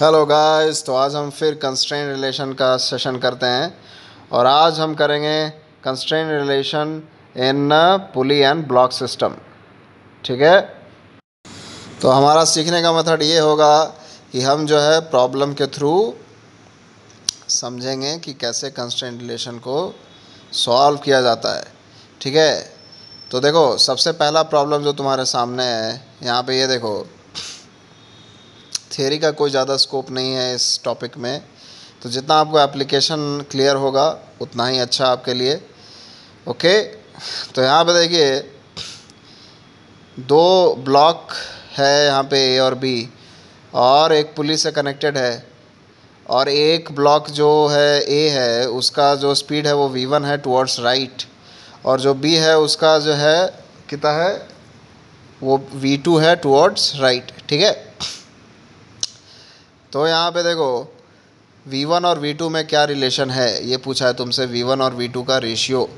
Hello guys, तो आज हम फिर कंस्ट्रेंट रिलेशन का सेशन करते हैं और आज हम करेंगे constraint relation in pulley and block system. ठीक है, तो हमारा सीखने का मेथड ये होगा कि हम जो है प्रॉब्लम के थ्रू समझेंगे कि कैसे कंस्ट्रेंट रिलेशन को सॉल्व किया जाता है। ठीक है, तो देखो सबसे पहला प्रॉब्लम जो तुम्हारे सामने है यहाँ पे, ये देखो थियरी का कोई ज़्यादा स्कोप नहीं है इस टॉपिक में, तो जितना आपको एप्लीकेशन क्लियर होगा उतना ही अच्छा आपके लिए। ओके, तो यहाँ पे देखिए दो ब्लॉक है यहाँ पे ए और बी, और एक पुली से कनेक्टेड है, और एक ब्लॉक जो है ए है उसका जो स्पीड है वो v1 है टुवर्ड्स राइट, और जो बी है उसका जो है कितना है वो v2 है टुवर्ड्स राइट। ठीक है, तो यहाँ पे देखो v1 और v2 में क्या रिलेशन है ये पूछा है तुमसे, v1 और v2 का रेशियो।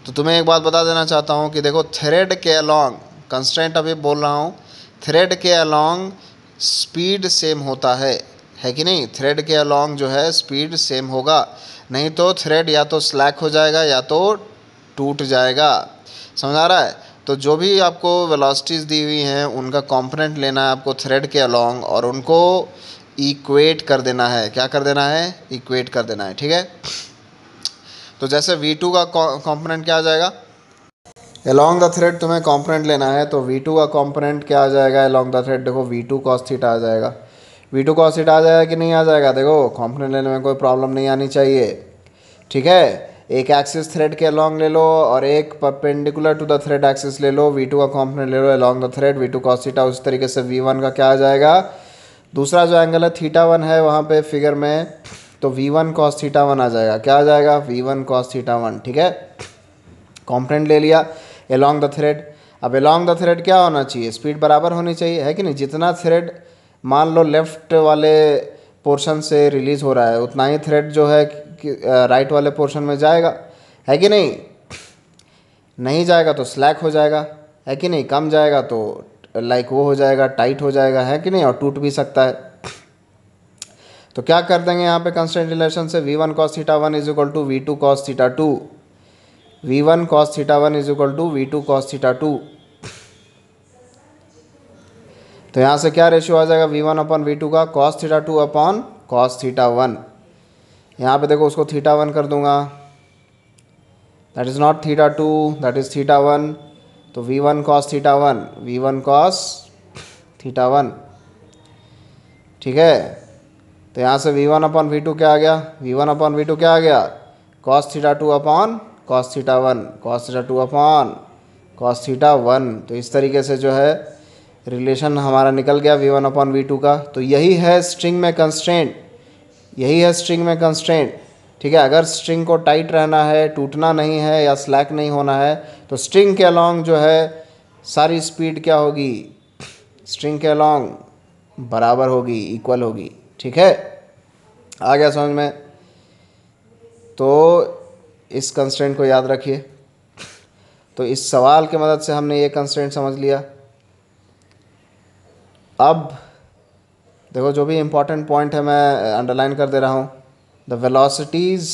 तो तुम्हें एक बात बता देना चाहता हूँ कि देखो थ्रेड के अलॉन्ग, कंस्ट्रेंट अभी बोल रहा हूँ, थ्रेड के अलॉन्ग स्पीड सेम होता है कि नहीं। थ्रेड के अलॉन्ग जो है स्पीड सेम होगा, नहीं तो थ्रेड या तो स्लैक हो जाएगा या तो टूट जाएगा। समझ आ रहा है? तो जो भी आपको वेलोसिटीज़ दी हुई हैं उनका कंपोनेंट लेना है आपको थ्रेड के अलॉन्ग, और उनको इक्वेट कर देना है। क्या कर देना है? इक्वेट कर देना है। ठीक है, तो जैसे v2 का कंपोनेंट क्या आ जाएगा, अलोंग द थ्रेड तुम्हें कंपोनेंट लेना है, तो v2 का कंपोनेंट क्या आ जाएगा अलोंग द थ्रेड, देखो v2 cos थीटा आ जाएगा। v2 cos थीटा आ जाएगा कि नहीं आ जाएगा? देखो कंपोनेंट लेने में कोई प्रॉब्लम नहीं आनी चाहिए। ठीक है, एक एक्सिस थ्रेड के अलोंग ले लो और एक perpendicular to the thread axis ले लो, v2 का कंपोनेंट ले लो along the thread, v2 cos theta. उस तरीके से v1 का क्या आ जाएगा, दूसरा जो एंगल है थीटा 1 है वहाँ पे फिगर में, तो v1 cos थीटा 1 आ जाएगा। क्या आ जाएगा? v1 cos theta 1। ठीक है, कंपोनेंट ले लिया अलोंग द थ्रेड। अब अलोंग द थ्रेड क्या होना चाहिए? स्पीड बराबर होनी चाहिए, है कि नहीं। जितना थ्रेड मान लो लेफ़्ट वाले पोर्शन से रिलीज़ हो रहा है उतना ही थ्रेड जो है राइट वाले पोर्शन में जाएगा, है कि नहीं। नहीं जाएगा तो स्लैक हो जाएगा, है कि नहीं। कम जाएगा तो लाइक वो हो जाएगा, टाइट हो जाएगा, है कि नहीं, और टूट भी सकता है। तो क्या कर देंगे यहाँ पे कंस्ट्रेंट रिलेशन से, v1 cos theta 1 is equal to v2 cos theta 2, v1 cos theta 1 is equal to v2 cos theta 2। तो यहाँ से क्या रेशियो आ जाएगा, v1 अपॉन v2 का cos theta 2 upon cos theta 1। यहाँ पे देखो उसको थीटा 1 कर दूंगा, that is not theta 2, that is theta 1। तो v1 cos theta 1, v1 cos theta 1। ठीक है, तो यहाँ से v1 अपॉन v2 क्या आ गया, v1 अपॉन v2 क्या आ गया, cos theta 2 upon cos theta 1, cos theta 2 upon cos theta 1। तो इस तरीके से जो है रिलेशन हमारा निकल गया v1 अपॉन v2 का। तो यही है स्ट्रिंग में कंस्ट्रेंट, यही है स्ट्रिंग में कंस्ट्रेंट। ठीक है, अगर स्ट्रिंग को टाइट रहना है, टूटना नहीं है या स्लैक नहीं होना है, तो स्ट्रिंग के अलॉन्ग जो है सारी स्पीड क्या होगी, स्ट्रिंग के अलॉन्ग बराबर होगी, इक्वल होगी। ठीक है, आ गया समझ में? तो इस कंस्ट्रेंट को याद रखिए। तो इस सवाल की मदद से हमने ये कंस्ट्रेंट समझ लिया। अब देखो जो भी इम्पोर्टेंट पॉइंट है मैं अंडरलाइन कर दे रहा हूँ। The velocities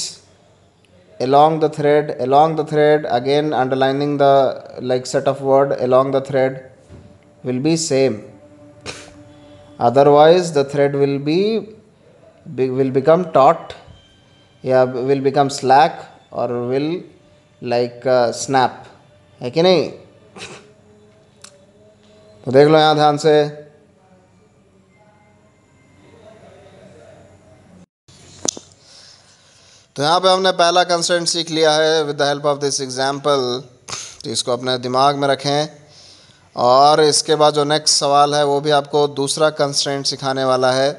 along the thread again underlining the like set of word along the thread will be same, otherwise the thread will become taut, या will become slack, or will like snap, है कि नहीं। तो देख लो यहाँ ध्यान से, तो यहाँ पे हमने पहला कंस्ट्रेंट सीख लिया है with the help of this example. तो इसको अपने दिमाग में रखें, और इसके बाद जो नेक्स्ट सवाल है वो भी आपको दूसरा कंस्ट्रेंट सिखाने वाला है।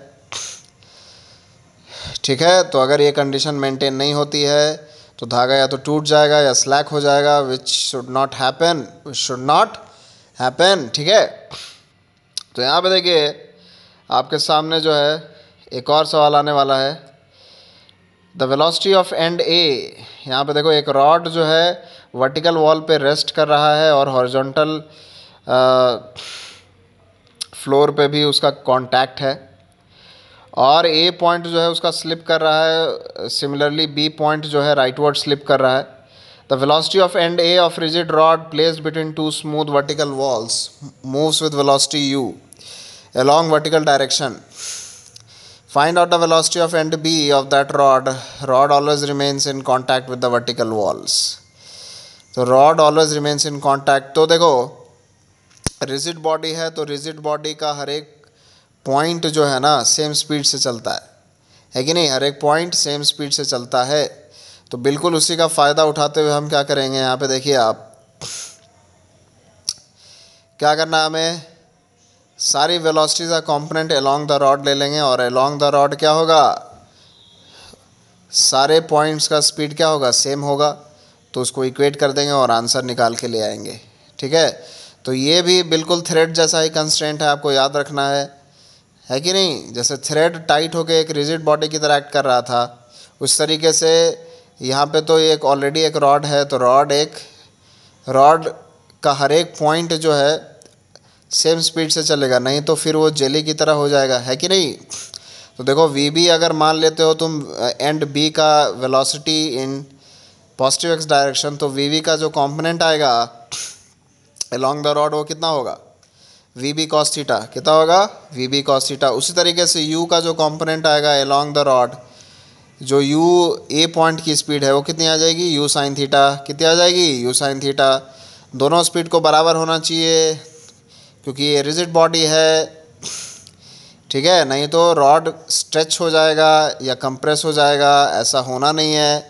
ठीक है, तो अगर ये कंडीशन मेंटेन नहीं होती है तो धागा या तो टूट जाएगा या स्लैक हो जाएगा, which should not happen, which should not happen. ठीक है, तो यहाँ पे देखिए आपके सामने जो है एक और सवाल आने वाला है। द वेलोसिटी ऑफ एंड ए, यहाँ पे देखो एक रॉड जो है वर्टिकल वॉल पे रेस्ट कर रहा है और हॉरिजॉन्टल फ्लोर पे भी उसका कांटेक्ट है, और ए पॉइंट जो है उसका स्लिप कर रहा है, सिमिलरली बी पॉइंट जो है राइटवर्ड स्लिप कर रहा है. The velocity of and A of rigid rod placed between two smooth vertical walls moves with velocity u along vertical direction. Find out the velocity of end B of that rod. Rod always remains in contact with the vertical walls. तो rod always remains in contact. तो देखो rigid body है तो rigid body का हर एक point जो है ना सेम स्पीड से चलता है कि नहीं. हर एक पॉइंट सेम स्पीड से चलता है. तो बिल्कुल उसी का फ़ायदा उठाते हुए हम क्या करेंगे, यहाँ पे देखिए आप क्या करना है, हमें सारी वेलोसिटीज़ का कंपोनेंट अलोंग द रॉड ले लेंगे और अलोंग द रॉड क्या होगा, सारे पॉइंट्स का स्पीड क्या होगा, सेम होगा. तो उसको इक्वेट कर देंगे और आंसर निकाल के ले आएंगे. ठीक है. तो ये भी बिल्कुल थ्रेड जैसा ही कंस्ट्रेंट है, आपको याद रखना है कि नहीं. जैसे थ्रेड टाइट होकर एक रिजिड बॉडी की तरह एक्ट कर रहा था, उस तरीके से यहाँ पे तो एक ऑलरेडी एक रॉड है, तो रॉड का हर एक पॉइंट जो है सेम स्पीड से चलेगा, नहीं तो फिर वो जेली की तरह हो जाएगा, है कि नहीं. तो देखो वी बी अगर मान लेते हो तुम एंड बी का velocity in positive x direction, तो वी बी का जो कंपोनेंट आएगा अलोंग द रॉड वो कितना होगा, वी बी कॉस थीटा. कितना होगा, वी बी कॉस थीटा. उसी तरीके से यू का जो कंपोनेंट आएगा अलोंग द रॉड, जो यू ए पॉइंट की स्पीड है वो कितनी आ जाएगी, यू साइन थीटा. कितनी आ जाएगी, यू साइन थीटा. दोनों स्पीड को बराबर होना चाहिए क्योंकि ये रिजिड बॉडी है. ठीक है. नहीं तो रॉड स्ट्रेच हो जाएगा या कंप्रेस हो जाएगा, ऐसा होना नहीं है.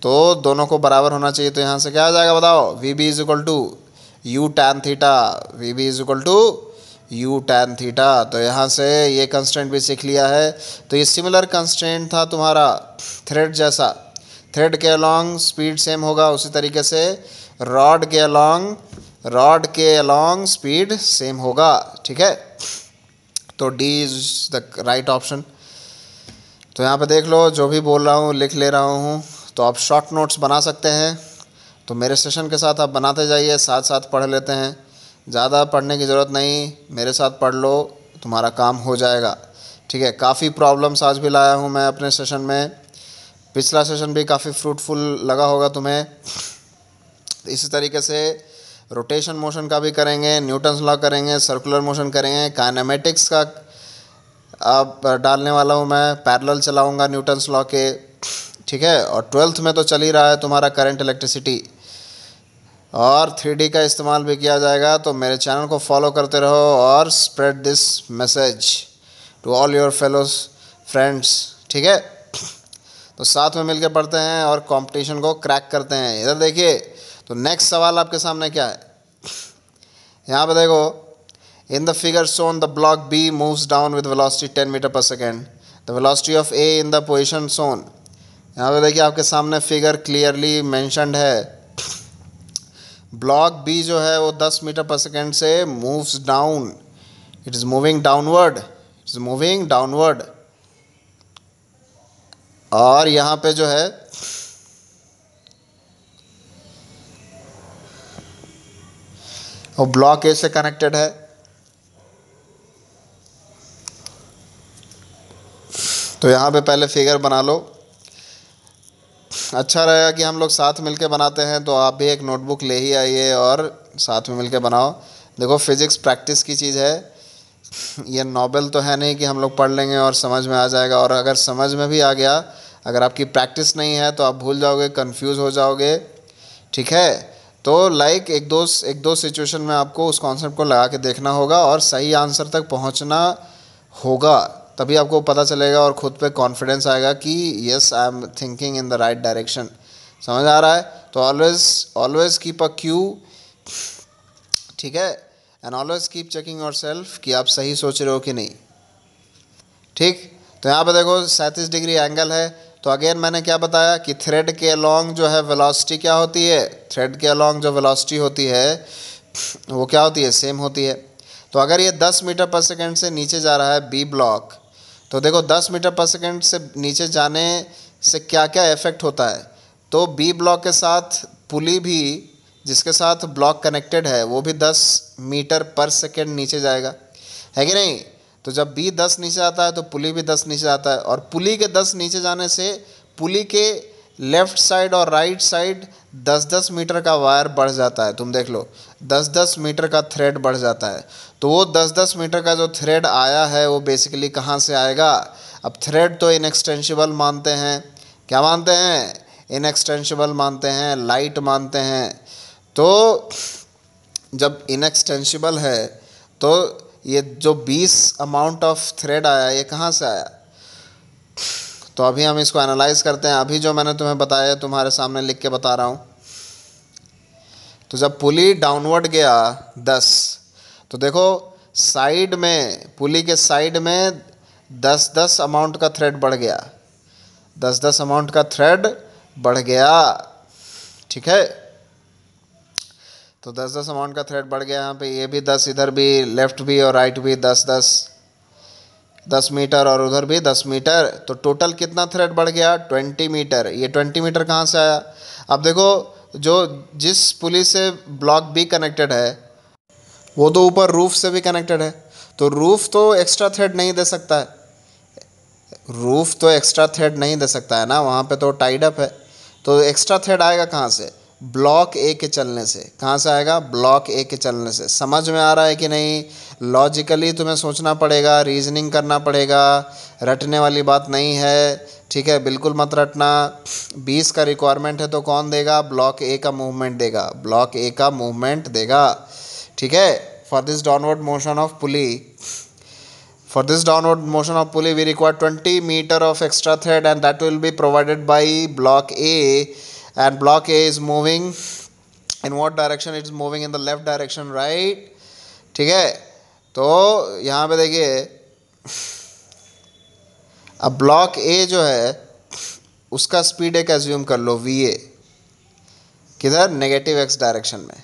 तो दोनों को बराबर होना चाहिए. तो यहाँ से क्या आ जाएगा बताओ, V B is equal to U tan theta. V B is equal to U tan theta. तो यहाँ से ये कंस्ट्रेंट भी सीख लिया है. तो ये सिमिलर कंस्ट्रेंट था तुम्हारा थ्रेड जैसा. थ्रेड के अलॉन्ग स्पीड सेम होगा, उसी तरीके से रॉड के अलॉन्ग स्पीड सेम होगा. ठीक है. तो D is the right option. तो यहाँ पे देख लो, जो भी बोल रहा हूँ लिख ले रहा हूँ. तो आप शॉर्ट नोट्स बना सकते हैं. तो मेरे सेशन के साथ आप बनाते जाइए, साथ साथ पढ़ लेते हैं. ज़्यादा पढ़ने की ज़रूरत नहीं, मेरे साथ पढ़ लो, तुम्हारा काम हो जाएगा. ठीक है. काफ़ी प्रॉब्लम्स आज भी लाया हूँ मैं अपने सेशन में. पिछला सेशन भी काफ़ी फ्रूटफुल लगा होगा तुम्हें. इसी तरीके से रोटेशन मोशन का भी करेंगे, न्यूटन्स लॉ करेंगे, सर्कुलर मोशन करेंगे, काइनेमेटिक्स का अब डालने वाला हूँ मैं, पैरेलल चलाऊँगा न्यूटन्स लॉ के. ठीक है. और 12th में तो चल ही रहा है तुम्हारा करंट इलेक्ट्रिसिटी, और 3D का इस्तेमाल भी किया जाएगा. तो मेरे चैनल को फॉलो करते रहो और spread this message to all your fellows friends. ठीक है. तो साथ में मिलकर पढ़ते हैं और कंपटीशन को क्रैक करते हैं. इधर देखिए, तो नेक्स्ट सवाल आपके सामने क्या है, यहाँ पे देखो. In the figure shown the block B moves down with velocity 10 metre per second. The velocity of A in the position shown. यहाँ पे देखिए आपके सामने फिगर क्लियरली मेंशन्ड है. ब्लॉक बी जो है वो 10 मीटर पर सेकेंड से moves down. It is moving downward. और यहाँ पे जो है वो ब्लॉक ए से कनेक्टेड है. तो यहाँ पे पहले फिगर बना लो. अच्छा रहेगा कि हम लोग साथ मिलके बनाते हैं. तो आप भी एक नोटबुक ले ही आइए और साथ में मिलके बनाओ. देखो फिज़िक्स प्रैक्टिस की चीज़ है. ये नॉबल तो है नहीं कि हम लोग पढ़ लेंगे और समझ में आ जाएगा. और अगर समझ में भी आ गया, अगर आपकी प्रैक्टिस नहीं है तो आप भूल जाओगे, कंफ्यूज हो जाओगे. ठीक है. तो लाइक एक दो सिचुएशन में आपको उस कॉन्सेप्ट को लगा के देखना होगा और सही आंसर तक पहुंचना होगा. तभी आपको पता चलेगा और ख़ुद पे कॉन्फिडेंस आएगा कि yes I am thinking in the right direction. समझ आ रहा है. तो ऑलवेज कीप अ क्यू. ठीक है. And always keep checking your self कि आप सही सोच रहे हो कि नहीं. ठीक. तो यहाँ पे देखो 37 डिग्री एंगल है. तो अगेन मैंने क्या बताया कि थ्रेड के अलॉन्ग जो है वेलोसिटी क्या होती है, थ्रेड के अलॉन्ग जो वेलोसिटी होती है वो क्या होती है, सेम होती है. तो अगर ये 10 मीटर पर सेकेंड से नीचे जा रहा है बी ब्लॉक, तो देखो 10 मीटर पर सेकेंड से नीचे जाने से क्या क्या इफ़ेक्ट होता है. तो बी ब्लॉक के साथ पुली भी जिसके साथ ब्लॉक कनेक्टेड है वो भी 10 मीटर पर सेकेंड नीचे जाएगा, है कि नहीं. तो जब बी 10 नीचे आता है तो पुली भी 10 नीचे आता है, और पुली के 10 नीचे जाने से पुली के लेफ्ट साइड और राइट साइड 10-10 मीटर का वायर बढ़ जाता है। तुम देख लो, 10-10 मीटर का थ्रेड बढ़ जाता है। तो वो 10-10 मीटर का जो थ्रेड आया है वो बेसिकली कहाँ से आएगा? अब थ्रेड तो इनएक्सटेंशिबल मानते हैं, क्या मानते हैं? इनएक्सटेंशिबल मानते हैं, लाइट मानते हैं। तो जब इनएक्सटेंशिबल है तो ये जो 20 अमाउंट ऑफ थ्रेड आया ये कहाँ से आया? तो अभी हम इसको एनालाइज करते हैं। अभी जो मैंने तुम्हें बताया तुम्हारे सामने लिख के बता रहा हूँ। तो जब पुली डाउनवर्ड गया 10, तो देखो साइड में, पुली के साइड में 10-10 अमाउंट का थ्रेड बढ़ गया, 10-10 अमाउंट का थ्रेड बढ़ गया, ठीक है। तो 10-10 अमाउंट का थ्रेड बढ़ गया। यहाँ पे ये भी 10, इधर भी, लेफ्ट भी और राइट भी 10 मीटर, और उधर भी 10 मीटर। तो टोटल कितना थ्रेड बढ़ गया? 20 मीटर। ये 20 मीटर कहाँ से आया? अब देखो, जो जिस पुली से ब्लॉक बी कनेक्टेड है वो तो ऊपर रूफ से भी कनेक्टेड है, तो रूफ तो एक्स्ट्रा थ्रेड नहीं दे सकता है, रूफ तो एक्स्ट्रा थ्रेड नहीं दे सकता है ना, वहाँ पे तो टाइड अप है। तो एक्स्ट्रा थ्रेड आएगा कहाँ से? ब्लॉक ए के चलने से। कहाँ से आएगा? ब्लॉक ए के चलने से। समझ में आ रहा है कि नहीं? लॉजिकली तुम्हें सोचना पड़ेगा, रीजनिंग करना पड़ेगा, रटने वाली बात नहीं है, ठीक है। बिल्कुल मत रटना। 20 का रिक्वायरमेंट है तो कौन देगा? ब्लॉक ए का मूवमेंट देगा, ब्लॉक ए का मूवमेंट देगा, ठीक है। For this downward motion of pulley, for this downward motion of pulley we require 20 meter of extra thread, and that will be provided by block A, and block A is moving in what direction? It's moving in the left direction, right? ठीक है। तो यहाँ पे देखिए, अब block ए जो है उसका स्पीड एक एज्यूम कर लो VA, किधर? नेगेटिव एक्स डायरेक्शन में।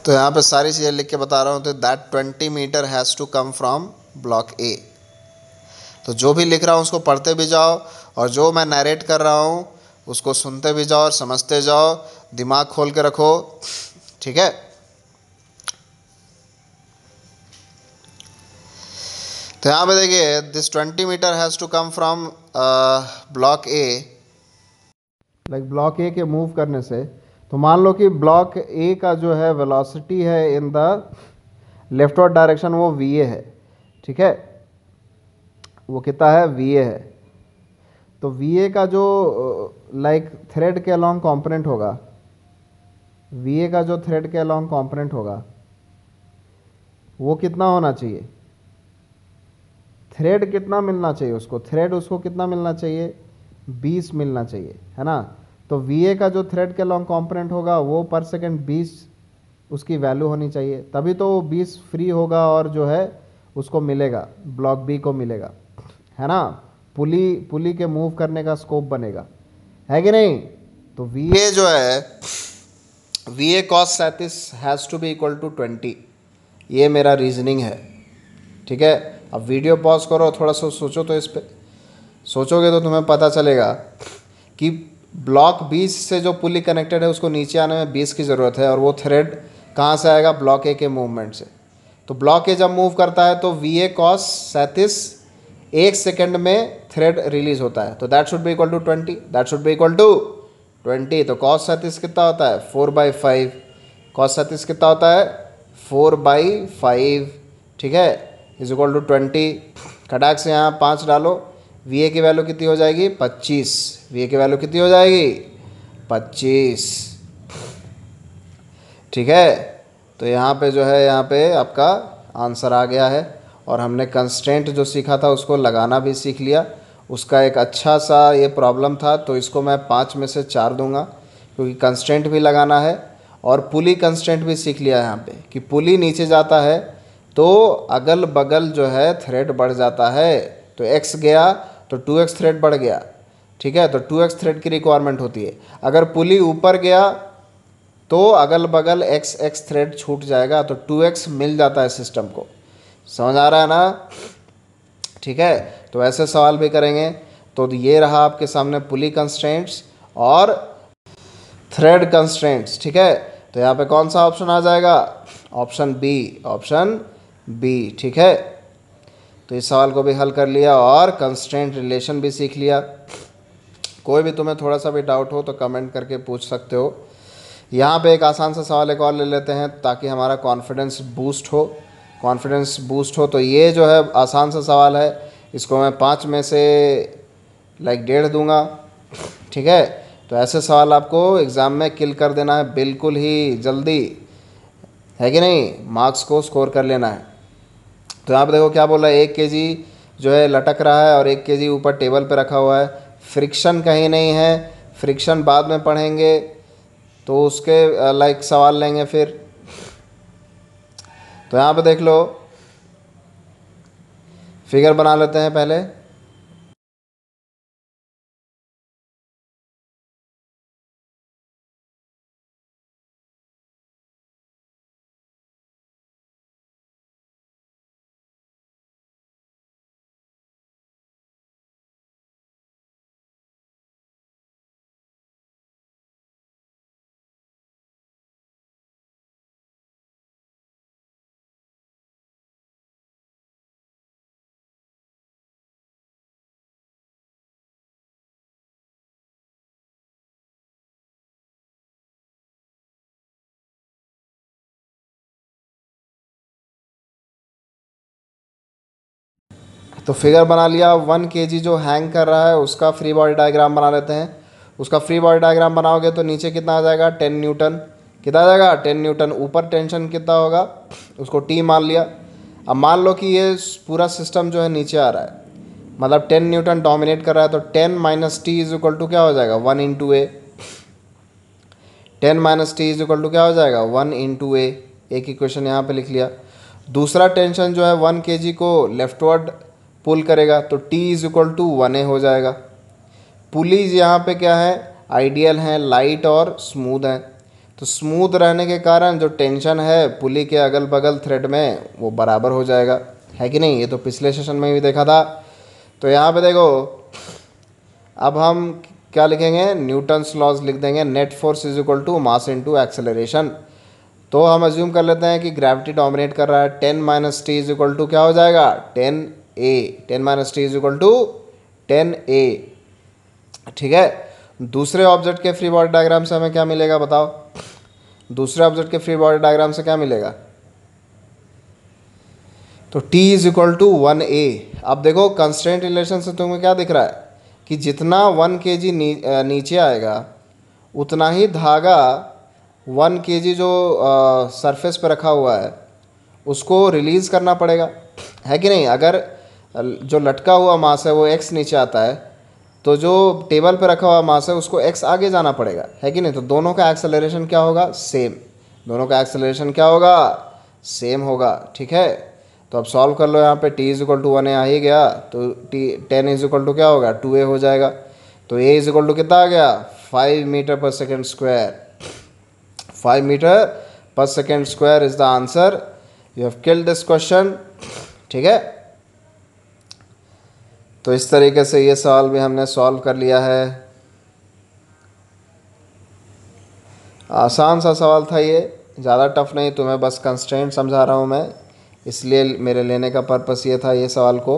तो यहाँ पे सारी चीज़ें लिख के बता रहा हूँ। तो that 20 metre has to come from block A. तो जो भी लिख रहा हूँ उसको पढ़ते भी जाओ, और जो मैं नरेट कर रहा हूँ उसको सुनते भी जाओ और समझते जाओ, दिमाग खोल के रखो, ठीक है। तो यहाँ पे देखिए, this 20 metre has to come from block A, like block A के मूव करने से। तो मान लो कि ब्लॉक ए का जो है वेलोसिटी है इन द लेफ्टवर्ड डायरेक्शन वो VA है, ठीक है। वो कितना है? VA है। तो VA का जो लाइक थ्रेड के अलॉन्ग कंपोनेंट होगा, VA का जो थ्रेड के अलॉन्ग कंपोनेंट होगा वो कितना होना चाहिए? थ्रेड कितना मिलना चाहिए उसको? थ्रेड उसको कितना मिलना चाहिए? 20 मिलना चाहिए, है ना। तो VA का जो थ्रेड के लॉन्ग कंपोनेंट होगा वो पर सेकंड 20 उसकी वैल्यू होनी चाहिए, तभी तो वो 20 फ्री होगा और जो है उसको मिलेगा, ब्लॉक बी को मिलेगा, है ना। पुली के मूव करने का स्कोप बनेगा, है कि नहीं। तो VA जो है, VA cos 37 has to be equal to 20। ये मेरा रीजनिंग है, ठीक है। अब वीडियो पॉज करो, थोड़ा सा सोचो, तो इस पर सोचोगे तो तुम्हें पता चलेगा कि ब्लॉक 20 से जो पुली कनेक्टेड है उसको नीचे आने में 20 की ज़रूरत है, और वो थ्रेड कहाँ से आएगा? ब्लॉक ए के मूवमेंट से। तो ब्लॉक ए जब मूव करता है तो VA cos 37 1 सेकेंड में थ्रेड रिलीज होता है, तो that should be equal to 20, that should be equal to 20। तो cos 37 कितना होता है? 4/5। cos 37 कितना होता है? 4/5, ठीक है, इज इक्वल टू 20। खटाक से यहाँ 5 डालो, VA की वैल्यू कितनी हो जाएगी? 25। VA की वैल्यू कितनी हो जाएगी? 25, ठीक है। तो यहाँ पे जो है, यहाँ पे आपका आंसर आ गया है, और हमने कंस्ट्रेंट जो सीखा था उसको लगाना भी सीख लिया। उसका एक अच्छा सा ये प्रॉब्लम था, तो इसको मैं 5 में से 4 दूंगा, क्योंकि कंस्ट्रेंट भी लगाना है और पुली कंस्ट्रेंट भी सीख लिया यहाँ पे कि पुली नीचे जाता है तो अगल बगल जो है थ्रेड बढ़ जाता है। तो x गया तो 2x थ्रेड बढ़ गया, ठीक है। तो 2x थ्रेड की रिक्वायरमेंट होती है। अगर पुली ऊपर गया तो अगल बगल x थ्रेड छूट जाएगा, तो 2x मिल जाता है सिस्टम को। समझ आ रहा है ना? ठीक है। तो ऐसे सवाल भी करेंगे। तो ये रहा आपके सामने पुली कंस्ट्रेंट्स, और थ्रेड कंस्ट्रेंट्स, ठीक है। तो यहाँ पे कौन सा ऑप्शन आ जाएगा? ऑप्शन बी, ऑप्शन बी, ठीक है। तो इस सवाल को भी हल कर लिया और कंस्ट्रेंट रिलेशन भी सीख लिया। कोई भी तुम्हें थोड़ा सा भी डाउट हो तो कमेंट करके पूछ सकते हो। यहाँ पे एक आसान सा सवाल एक और ले लेते हैं ताकि हमारा कॉन्फिडेंस बूस्ट हो। कॉन्फिडेंस बूस्ट हो तो ये जो है आसान सा सवाल है, इसको मैं 5 में से लाइक 1.5 दूंगा, ठीक है। तो ऐसे सवाल आपको एग्ज़ाम में किल कर देना है बिल्कुल ही जल्दी, है कि नहीं, मार्क्स को स्कोर कर लेना है। तो यहाँ पे देखो क्या बोल रहा है, 1 केजी जो है लटक रहा है और 1 केजी ऊपर टेबल पे रखा हुआ है। फ्रिक्शन कहीं नहीं है, फ्रिक्शन बाद में पढ़ेंगे तो उसके लाइक सवाल लेंगे फिर। तो यहाँ पे देख लो, फिगर बना लेते हैं पहले। तो फिगर बना लिया। 1 केजी जो हैंग कर रहा है उसका फ्री बॉडी डायग्राम बना लेते हैं। उसका फ्री बॉडी डायग्राम बनाओगे तो नीचे कितना आ जाएगा? 10 न्यूटन। कितना आ जाएगा? 10 न्यूटन। ऊपर टेंशन कितना होगा? उसको टी मान लिया। अब मान लो कि ये पूरा सिस्टम जो है नीचे आ रहा है, मतलब 10 न्यूटन डोमिनेट कर रहा है, तो 10 minus T is equal to क्या हो जाएगा? 1 into A. 10 minus T is equal to क्या हो जाएगा? 1 इंटू ए। एक इक्वेशन यहाँ पे लिख लिया। दूसरा टेंशन जो है 1 केजी को लेफ्टवर्ड पुल करेगा तो T is equal to 1a हो जाएगा। पुलीज यहाँ पे क्या है? आइडियल हैं, लाइट और स्मूथ हैं। तो स्मूथ रहने के कारण जो टेंशन है पुली के अगल बगल थ्रेड में वो बराबर हो जाएगा, है कि नहीं? ये तो पिछले सेशन में भी देखा था। तो यहाँ पे देखो, अब हम क्या लिखेंगे? न्यूटन्स लॉज लिख देंगे। Net force is equal to mass into acceleration. तो हम अज्यूम कर लेते हैं कि ग्रेविटी डोमिनेट कर रहा है। 10 minus T is equal to क्या हो जाएगा? 10a। 10 minus T is equal to 10a, ठीक है। दूसरे ऑब्जेक्ट के फ्री बॉडी डायग्राम से हमें क्या मिलेगा बताओ? दूसरे ऑब्जेक्ट के फ्री बॉडी डायग्राम से क्या मिलेगा? तो t is equal to 1a। अब देखो कंस्ट्रेंट रिलेशन से तुम्हें क्या दिख रहा है कि जितना 1 केजी नीचे आएगा उतना ही धागा 1 केजी जो सरफेस पे रखा हुआ है उसको रिलीज़ करना पड़ेगा, है कि नहीं? अगर जो लटका हुआ मास है वो x नीचे आता है तो जो टेबल पे रखा हुआ मास है उसको x आगे जाना पड़ेगा, है कि नहीं? तो दोनों का एक्सेलरेशन क्या होगा? सेम। दोनों का एक्सेलरेशन क्या होगा? सेम होगा, ठीक है। तो अब सॉल्व कर लो। यहाँ पे t is equal to 1a आ ही गया तो t 10 इज इक्वल टू क्या होगा? 2a हो जाएगा। तो a इज इक्वल टू कितना आ गया? 5 metre per second square. 5 metre per second square is the answer. You have killed this question, ठीक है। तो इस तरीके से ये सवाल भी हमने सॉल्व कर लिया है। आसान सा सवाल था ये, ज़्यादा टफ नहीं। तुम्हें बस कंस्ट्रेंट समझा रहा हूँ मैं, इसलिए मेरे लेने का पर्पस ये था ये सवाल को।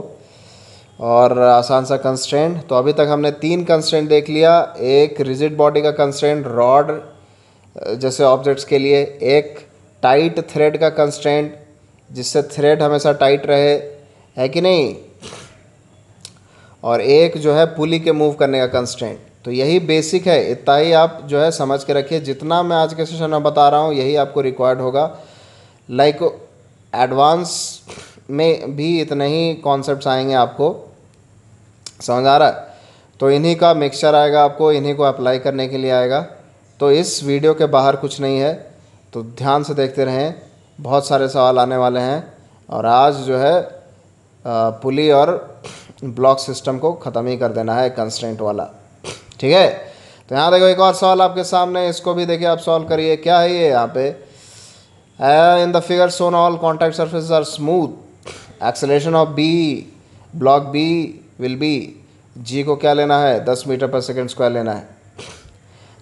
और आसान सा कंस्ट्रेंट। तो अभी तक हमने 3 कंस्ट्रेंट देख लिया। एक रिजिड बॉडी का कंस्ट्रेंट रॉड जैसे ऑब्जेक्ट्स के लिए, एक टाइट थ्रेड का कंस्ट्रेंट जिससे थ्रेड हमेशा टाइट रहे, है कि नहीं, और एक जो है पुली के मूव करने का कंस्ट्रेंट। तो यही बेसिक है, इतना ही आप जो है समझ के रखिए। जितना मैं आज के सेशन में बता रहा हूँ यही आपको रिक्वायर्ड होगा। लाइक एडवांस में भी इतने ही कॉन्सेप्ट्स आएंगे आपको, समझ आ रहा है? तो इन्हीं का मिक्सचर आएगा आपको, इन्हीं को अप्लाई करने के लिए आएगा। तो इस वीडियो के बाहर कुछ नहीं है, तो ध्यान से देखते रहें, बहुत सारे सवाल आने वाले हैं। और आज जो है पुली और ब्लॉक सिस्टम को ख़त्म ही कर देना है, कंस्ट्रेंट वाला, ठीक है। तो यहाँ देखो एक और सवाल आपके सामने, इसको भी देखिए आप सॉल्व करिए। क्या है ये? यहाँ पे in the figure shown all contact surfaces are smooth, acceleration of B block B will be, g को क्या लेना है? 10 मीटर पर सेकेंड स्क्वायर लेना है।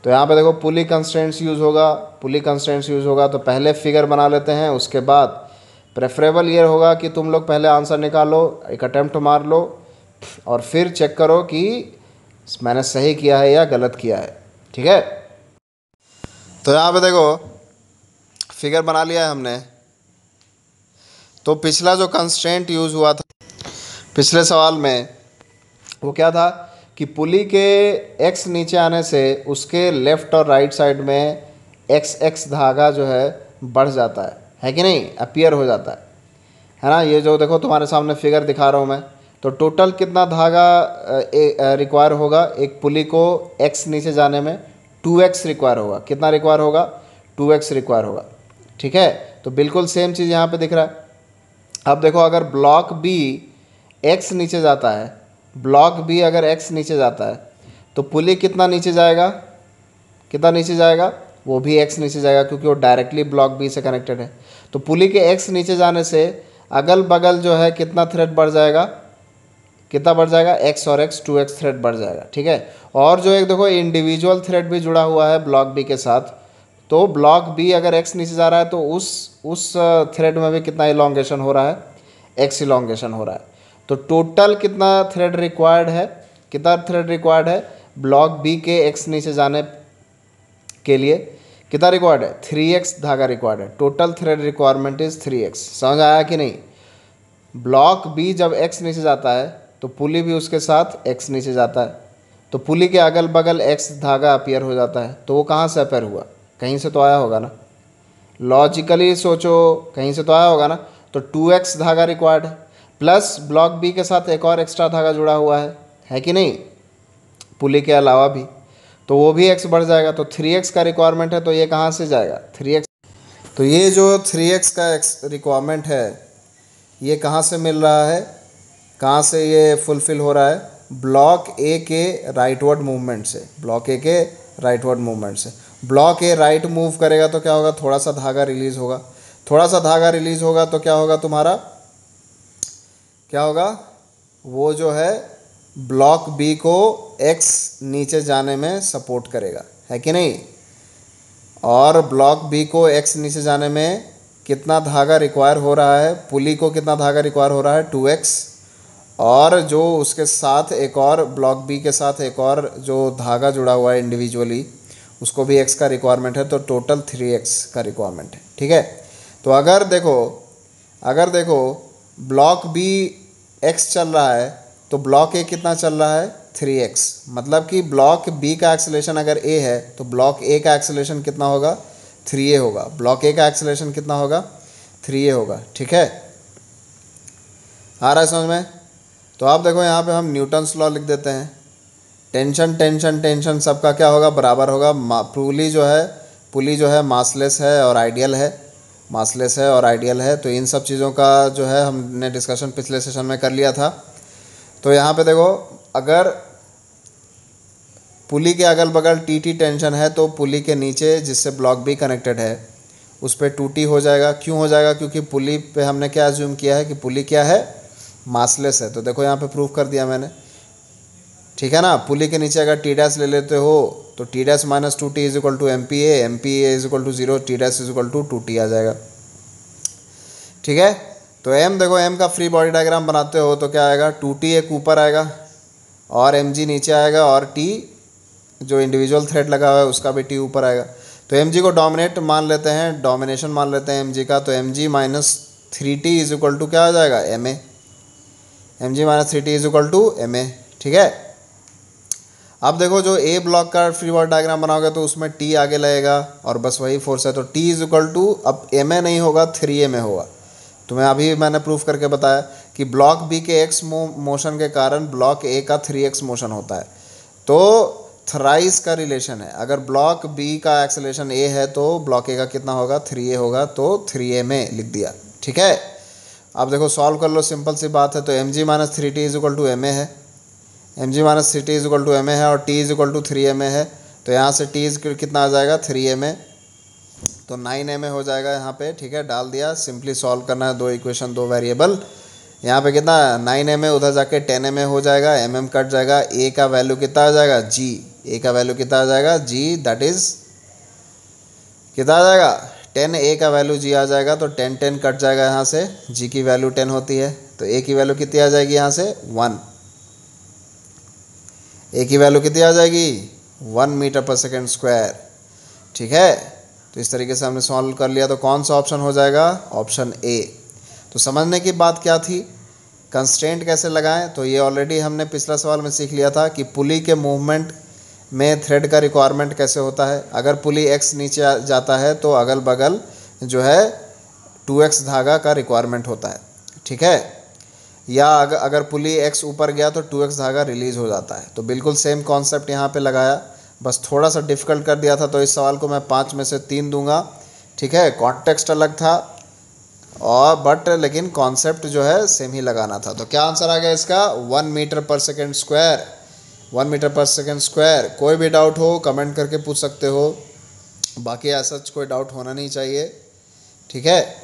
तो यहाँ पे देखो पुली कंस्ट्रेंट्स यूज़ होगा, पुली कंस्ट्रेंट्स यूज़ होगा तो पहले फिगर बना लेते हैं, उसके बाद प्रेफरेबल ये होगा कि तुम लोग पहले आंसर निकालो, एक अटेम्प्ट मार लो और फिर चेक करो कि मैंने सही किया है या गलत किया है। ठीक है, तो यहाँ पे देखो फिगर बना लिया है हमने। तो पिछला जो कंस्ट्रेंट यूज़ हुआ था पिछले सवाल में वो क्या था कि पुली के एक्स नीचे आने से उसके लेफ़्ट और राइट साइड में एक्स एक्स धागा जो है बढ़ जाता है कि नहीं, अपीयर हो जाता है ना। ये जो देखो तुम्हारे सामने फिगर दिखा रहा हूँ मैं, तो टोटल कितना धागा रिक्वायर होगा एक पुली को एक्स नीचे जाने में? 2x रिक्वायर होगा। कितना रिक्वायर होगा? 2x रिक्वायर होगा। ठीक है, तो बिल्कुल सेम चीज़ यहाँ पे दिख रहा है। अब देखो अगर ब्लॉक बी एक्स नीचे जाता है, ब्लॉक बी अगर एक्स नीचे जाता है तो पुली कितना नीचे जाएगा? कितना नीचे जाएगा? वो भी एक्स नीचे जाएगा क्योंकि वो डायरेक्टली ब्लॉक बी से कनेक्टेड है। तो पुली के एक्स नीचे जाने से अगल बगल जो है कितना थ्रेड बढ़ जाएगा? कितना बढ़ जाएगा? एक्स और एक्स 2x थ्रेड बढ़ जाएगा। ठीक है, और जो एक देखो इंडिविजुअल थ्रेड भी जुड़ा हुआ है ब्लॉक बी के साथ, तो ब्लॉक बी अगर एक्स नीचे जा रहा है तो उस थ्रेड में भी कितना इलॉन्गेशन हो रहा है? एक्स इलॉन्गेशन हो रहा है। तो टोटल कितना थ्रेड रिक्वायर्ड है? कितना थ्रेड रिक्वायर्ड है ब्लॉक बी के एक्स नीचे जाने के लिए? कितना रिक्वायर्ड है? 3x धागा रिक्वायर्ड है। Total thread requirement is 3x। समझ आया कि नहीं? ब्लॉक बी जब x नीचे जाता है तो पुली भी उसके साथ x नीचे जाता है, तो पुली के अगल बगल x धागा अपीयर हो जाता है। तो वो कहाँ से अपीयर हुआ? कहीं से तो आया होगा ना। लॉजिकली सोचो, कहीं से तो आया होगा ना। तो 2x धागा रिक्वायर्ड है, प्लस ब्लॉक बी के साथ एक और एक्स्ट्रा धागा जुड़ा हुआ है कि नहीं, पुली के अलावा भी, तो वो भी x बढ़ जाएगा। तो 3x का रिक्वायरमेंट है, तो ये कहाँ से जाएगा? 3x। तो ये जो 3x का रिक्वायरमेंट है ये कहाँ से मिल रहा है? कहाँ से ये फुलफ़िल हो रहा है? ब्लॉक ए के राइटवर्ड मूवमेंट से। ब्लॉक ए के राइटवर्ड मूवमेंट से। ब्लॉक ए राइट मूव करेगा तो क्या होगा? थोड़ा सा धागा रिलीज़ होगा। थोड़ा सा धागा रिलीज़ होगा तो क्या होगा तुम्हारा? क्या होगा? वो जो है ब्लॉक बी को एक्स नीचे जाने में सपोर्ट करेगा, है कि नहीं। और ब्लॉक बी को एक्स नीचे जाने में कितना धागा रिक्वायर हो रहा है? पुली को कितना धागा रिक्वायर हो रहा है? 2x। और जो उसके साथ एक और ब्लॉक बी के साथ एक और जो धागा जुड़ा हुआ है इंडिविजुअली, उसको भी x का रिक्वायरमेंट है, तो टोटल 3x का रिक्वायरमेंट है। ठीक है, तो अगर देखो ब्लॉक बी x चल रहा है तो ब्लॉक ए कितना चल रहा है? 3x। मतलब कि ब्लॉक बी का एक्सेलेरेशन अगर a है तो ब्लॉक ए का एक्सेलेरेशन कितना होगा? 3a होगा। ब्लॉक ए का एक्सेलेरेशन कितना होगा? 3a होगा। ठीक है, आ रहा है समझ में? तो आप देखो यहाँ पे हम न्यूटन्स लॉ लिख देते हैं। टेंशन टेंशन टेंशन सबका क्या होगा? बराबर होगा। पुली जो है मासलेस है और आइडियल है, मासलेस है और आइडियल है। तो इन सब चीज़ों का जो है हमने डिस्कशन पिछले सेशन में कर लिया था। तो यहाँ पे देखो अगर पुली के अगल बगल टी टेंशन है तो पुली के नीचे जिससे ब्लॉक बी कनेक्टेड है उस पर 2T हो जाएगा। क्यों हो जाएगा? क्योंकि पुली पे हमने क्या अज्यूम किया है कि पुली क्या है? मासलेस है। तो देखो यहाँ पे प्रूव कर दिया मैंने। ठीक है ना। पुली के नीचे अगर टी डैश ले लेते हो तो T dash minus 2T is equal to M P A is equal to 0, T dash is equal to 2T आ जाएगा। ठीक है, तो एम देखो, एम का फ्री बॉडी डायग्राम बनाते हो तो क्या आएगा? 2T एक ऊपर आएगा और mg नीचे आएगा, और T जो इंडिविजुअल थ्रेड लगा हुआ है उसका भी T ऊपर आएगा। तो mg को डोमिनेट मान लेते हैं, डोमिनेशन मान लेते हैं mg का। तो mg minus 3T is equal to क्या आ जाएगा? ma। mg minus 3T is equal to ma। ठीक है, अब देखो जो ए ब्लॉक का फ्री बॉडी डायग्राम बनाओगे तो उसमें T आगे लगेगा और बस वही फोर्स है। तो T इज इक्वल टू, अब ma नहीं होगा 3ma होगा। तुम्हें अभी मैंने प्रूफ करके बताया कि ब्लॉक बी के एक्स मोशन के कारण ब्लॉक ए का 3x मोशन होता है। तो थ्राइस का रिलेशन है। अगर ब्लॉक बी का एक्सेलेरेशन ए है तो ब्लॉक ए का कितना होगा? 3a होगा। तो 3a में लिख दिया। ठीक है, अब देखो सॉल्व कर लो, सिंपल सी बात है। तो mg minus 3T is equal to ma है, mg minus 3T is equal to ma है, और T is equal to 3ma है। तो यहाँ से T कितना आ जाएगा? 3ma। तो 9ma हो जाएगा यहाँ पे। ठीक है, डाल दिया। सिंपली सॉल्व करना है, दो इक्वेशन दो वेरिएबल। यहाँ पे कितना? 9ma, उधर जाके 10ma हो जाएगा, mm कट जाएगा। a का वैल्यू कितना आ जाएगा? g। ए का वैल्यू कितना आ जाएगा जी, दैट इज़ कितना आ जाएगा 10, ए का वैल्यू जी आ जाएगा, तो 10 10 कट जाएगा यहाँ से, जी की वैल्यू 10 होती है, तो ए की वैल्यू कितनी आ जाएगी यहाँ से 1, ए की वैल्यू कितनी आ जाएगी 1 मीटर पर सेकेंड स्क्वायर। ठीक है, तो इस तरीके से हमने सॉल्व कर लिया, तो कौन सा ऑप्शन हो जाएगा, ऑप्शन ए। तो समझने की बात क्या थी, कंस्ट्रेंट कैसे लगाएं, तो ये ऑलरेडी हमने पिछला सवाल में सीख लिया था कि पुली के मूवमेंट में थ्रेड का रिक्वायरमेंट कैसे होता है। अगर पुली एक्स नीचे जाता है तो अगल बगल जो है 2x धागा का रिक्वायरमेंट होता है। ठीक है, या अगर पुली एक्स ऊपर गया तो 2x धागा रिलीज़ हो जाता है। तो बिल्कुल सेम कॉन्सेप्ट यहाँ पे लगाया, बस थोड़ा सा डिफ़िकल्ट कर दिया था, तो इस सवाल को मैं 5 में से 3 दूंगा। ठीक है, कॉन्टेक्स्ट अलग था और बट लेकिन कॉन्सेप्ट जो है सेम ही लगाना था। तो क्या आंसर आ गया इसका 1 metre per second square, 1 metre per second square. कोई भी डाउट हो कमेंट करके पूछ सकते हो, बाकी ऐसा कोई डाउट होना नहीं चाहिए। ठीक है,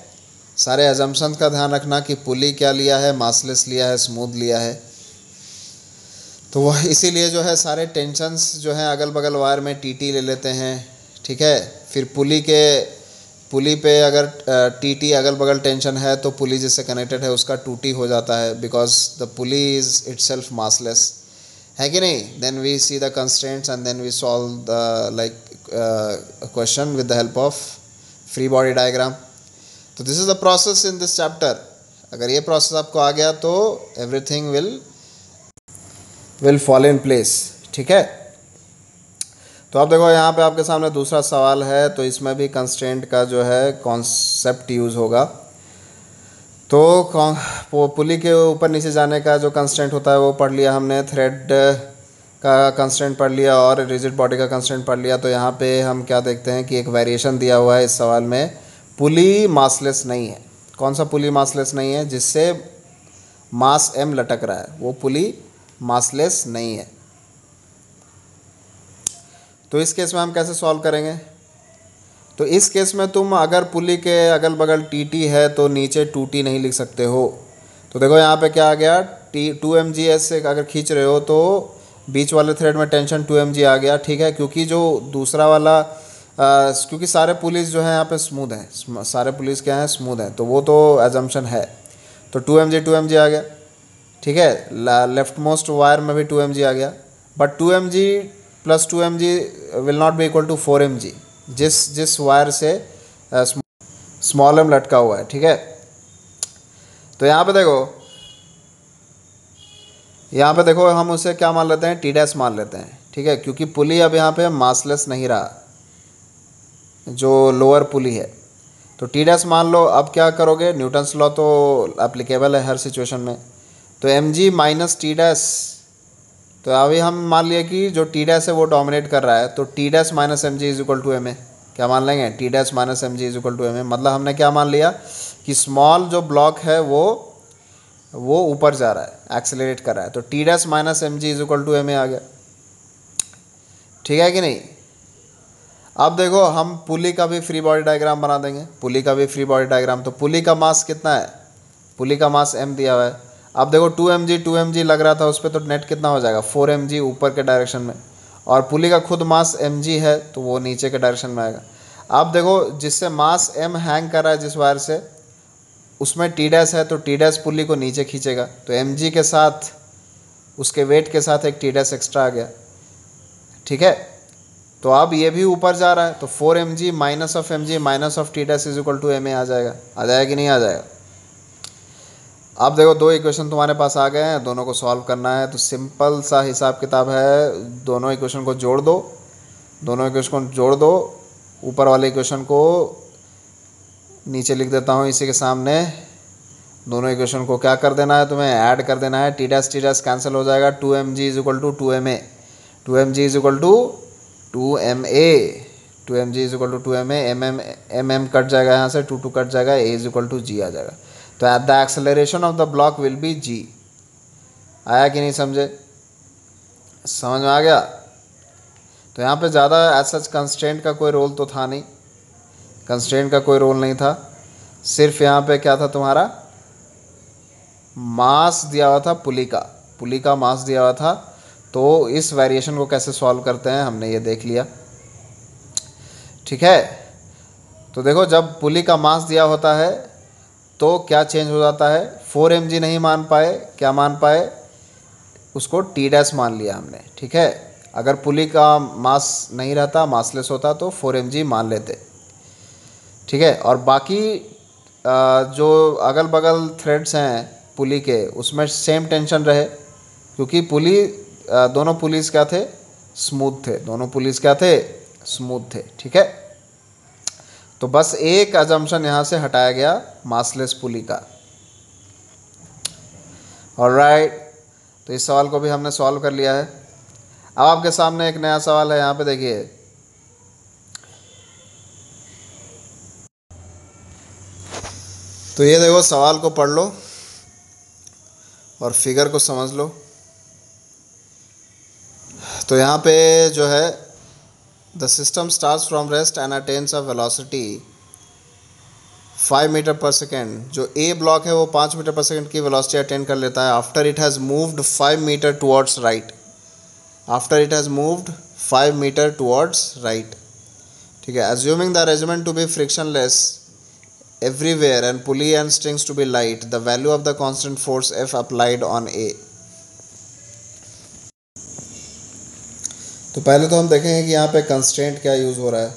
सारे अजम्पशन का ध्यान रखना कि पुली क्या लिया है, मासलेस लिया है, स्मूथ लिया है, तो वह इसीलिए जो है सारे टेंशन्स जो हैं अगल बगल वायर में टीटी ले लेते हैं। ठीक है, फिर पुली पे अगर टीटी अगल बगल टेंशन है तो पुली जिससे कनेक्टेड है उसका टूटी हो जाता है, because the pulley is itself massless, है कि नहीं। Then we see the constraints and then we solve the like question with the help of free body diagram. तो this is the process in this chapter. अगर ये process आपको आ गया तो everything will fall in place. ठीक है, तो अब देखो यहाँ पे आपके सामने दूसरा सवाल है, तो इसमें भी कंस्ट्रेंट का जो है कॉन्सेप्ट यूज़ होगा। तो पुली के ऊपर नीचे जाने का जो कंस्ट्रेंट होता है वो पढ़ लिया हमने, थ्रेड का कंस्ट्रेंट पढ़ लिया और रिजिड बॉडी का कंस्ट्रेंट पढ़ लिया। तो यहाँ पे हम क्या देखते हैं कि एक वेरिएशन दिया हुआ है इस सवाल में, पुली मासलेस नहीं है। कौन सा पुली मासलेस नहीं है, जिससे मास m लटक रहा है, वो पुली मासलेस नहीं है। तो इस केस में हम कैसे सॉल्व करेंगे, तो इस केस में तुम अगर पुली के अगल बगल टी है तो नीचे 2t नहीं लिख सकते हो। तो देखो यहाँ पे क्या आ गया, 2mg से अगर खींच रहे हो तो बीच वाले थ्रेड में टेंशन 2mg आ गया। ठीक है, क्योंकि जो दूसरा वाला क्योंकि सारे पुलिस जो है यहाँ पे स्मूथ हैं, सारे पुलिस क्या हैं, स्मूथ हैं, तो वो तो एजम्पशन है। तो 2mg आ गया। ठीक है, लेफ्ट मोस्ट वायर में भी 2mg आ गया, but 2mg plus 2mg will not be equal to 4mg, जिस वायर से स्मॉल m लटका हुआ है। ठीक है, तो यहाँ पे देखो हम उसे क्या मान लेते हैं, t' मान लेते हैं। ठीक है, क्योंकि पुली अब यहाँ पे मासलेस नहीं रहा, जो लोअर पुली है, तो t' मान लो। अब क्या करोगे, न्यूटन्स लॉ तो एप्लीकेबल है हर सिचुएशन में, तो mg माइनस t'। तो अभी हम मान लिया कि जो t' है वो डोमिनेट कर रहा है, तो t' minus mg is equal to ma। क्या मान लेंगे, t' minus mg is equal to ma। मतलब हमने क्या मान लिया कि स्मॉल जो ब्लॉक है वो ऊपर जा रहा है, एक्सेलरेट कर रहा है, तो t' minus mg is equal to ma आ गया। ठीक है कि नहीं। अब देखो हम पुली का भी फ्री बॉडी डायग्राम बना देंगे, पुली का भी फ्री बॉडी डायग्राम। तो पुली का मास कितना है, पुली का मास m दिया हुआ है। अब देखो 2mg लग रहा था उस पर, तो नेट कितना हो जाएगा 4mg ऊपर के डायरेक्शन में, और पुली का खुद मास mg है तो वो नीचे के डायरेक्शन में आएगा। अब देखो जिससे मास m हैंग कर रहा है जिस वायर से, उसमें t' है, तो t' पुली को नीचे खींचेगा, तो mg के साथ उसके वेट के साथ एक t' एक्स्ट्रा आ गया। ठीक है, तो अब ये भी ऊपर जा रहा है, तो 4mg minus of mg minus of t' is equal to ma आ जाएगा कि नहीं आ जाएगा। अब देखो दो इक्वेशन तुम्हारे पास आ गए हैं, दोनों को सॉल्व करना है। तो सिंपल सा हिसाब किताब है, दोनों इक्वेशन को जोड़ दो, ऊपर वाले इक्वेशन को नीचे लिख देता हूँ इसी के सामने। दोनों इक्वेशन को क्या कर देना है, तुम्हें ऐड कर देना है, t' कैंसिल हो जाएगा, 2mg is equal to 2ma, 2mg is equal to 2ma, 2mg is equal to 2ma, mm cut जाएगा यहाँ से, 2 कट जाएगा, a is equal to g आ जाएगा। तो at the acceleration of the block will be g। आया कि नहीं समझे, समझ में आ गया। तो यहाँ पे ज़्यादा एज सच कंस्ट्रेंट का कोई रोल तो था नहीं, कंस्ट्रेंट का कोई रोल नहीं था, सिर्फ यहाँ पे क्या था, तुम्हारा मास दिया हुआ था, पुली का मास दिया हुआ था। तो इस वेरिएशन को कैसे सॉल्व करते हैं हमने ये देख लिया, ठीक है। तो देखो जब पुली का मास दिया होता है तो क्या चेंज हो जाता है, 4 mg नहीं मान पाए, क्या मान पाए, उसको टी डैश मान लिया हमने, ठीक है। अगर पुली का मास नहीं रहता, मासलेस होता, तो 4 mg मान लेते, ठीक है। और बाकी जो अगल बगल थ्रेड्स हैं पुली के, उसमें सेम टेंशन रहे, क्योंकि पुली दोनों पुलिस क्या थे, स्मूथ थे, दोनों पुलिस क्या थे, स्मूथ थे, ठीक है। तो बस एक अजम्पशन यहाँ से हटाया गया मासलेस पुली का। ऑलराइट, तो इस सवाल को भी हमने सॉल्व कर लिया है। अब आपके सामने एक नया सवाल है, यहाँ पे देखिए, तो ये देखो सवाल को पढ़ लो और फिगर को समझ लो। तो यहाँ पे जो है, the system starts from rest and attains a velocity 5 metre per second. जो ए ब्लॉक है वो 5 मीटर पर सेकेंड की वेलोसिटी अटेन कर लेता है after it has moved 5 metre towards right, after it has moved 5 metre towards right, ठीक है। Assuming the arrangement to be frictionless everywhere and pulley and strings to be light, the value of the constant force F applied on A। तो पहले तो हम देखेंगे कि यहाँ पे कंस्ट्रेंट क्या यूज़ हो रहा है।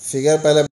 फिगर पहले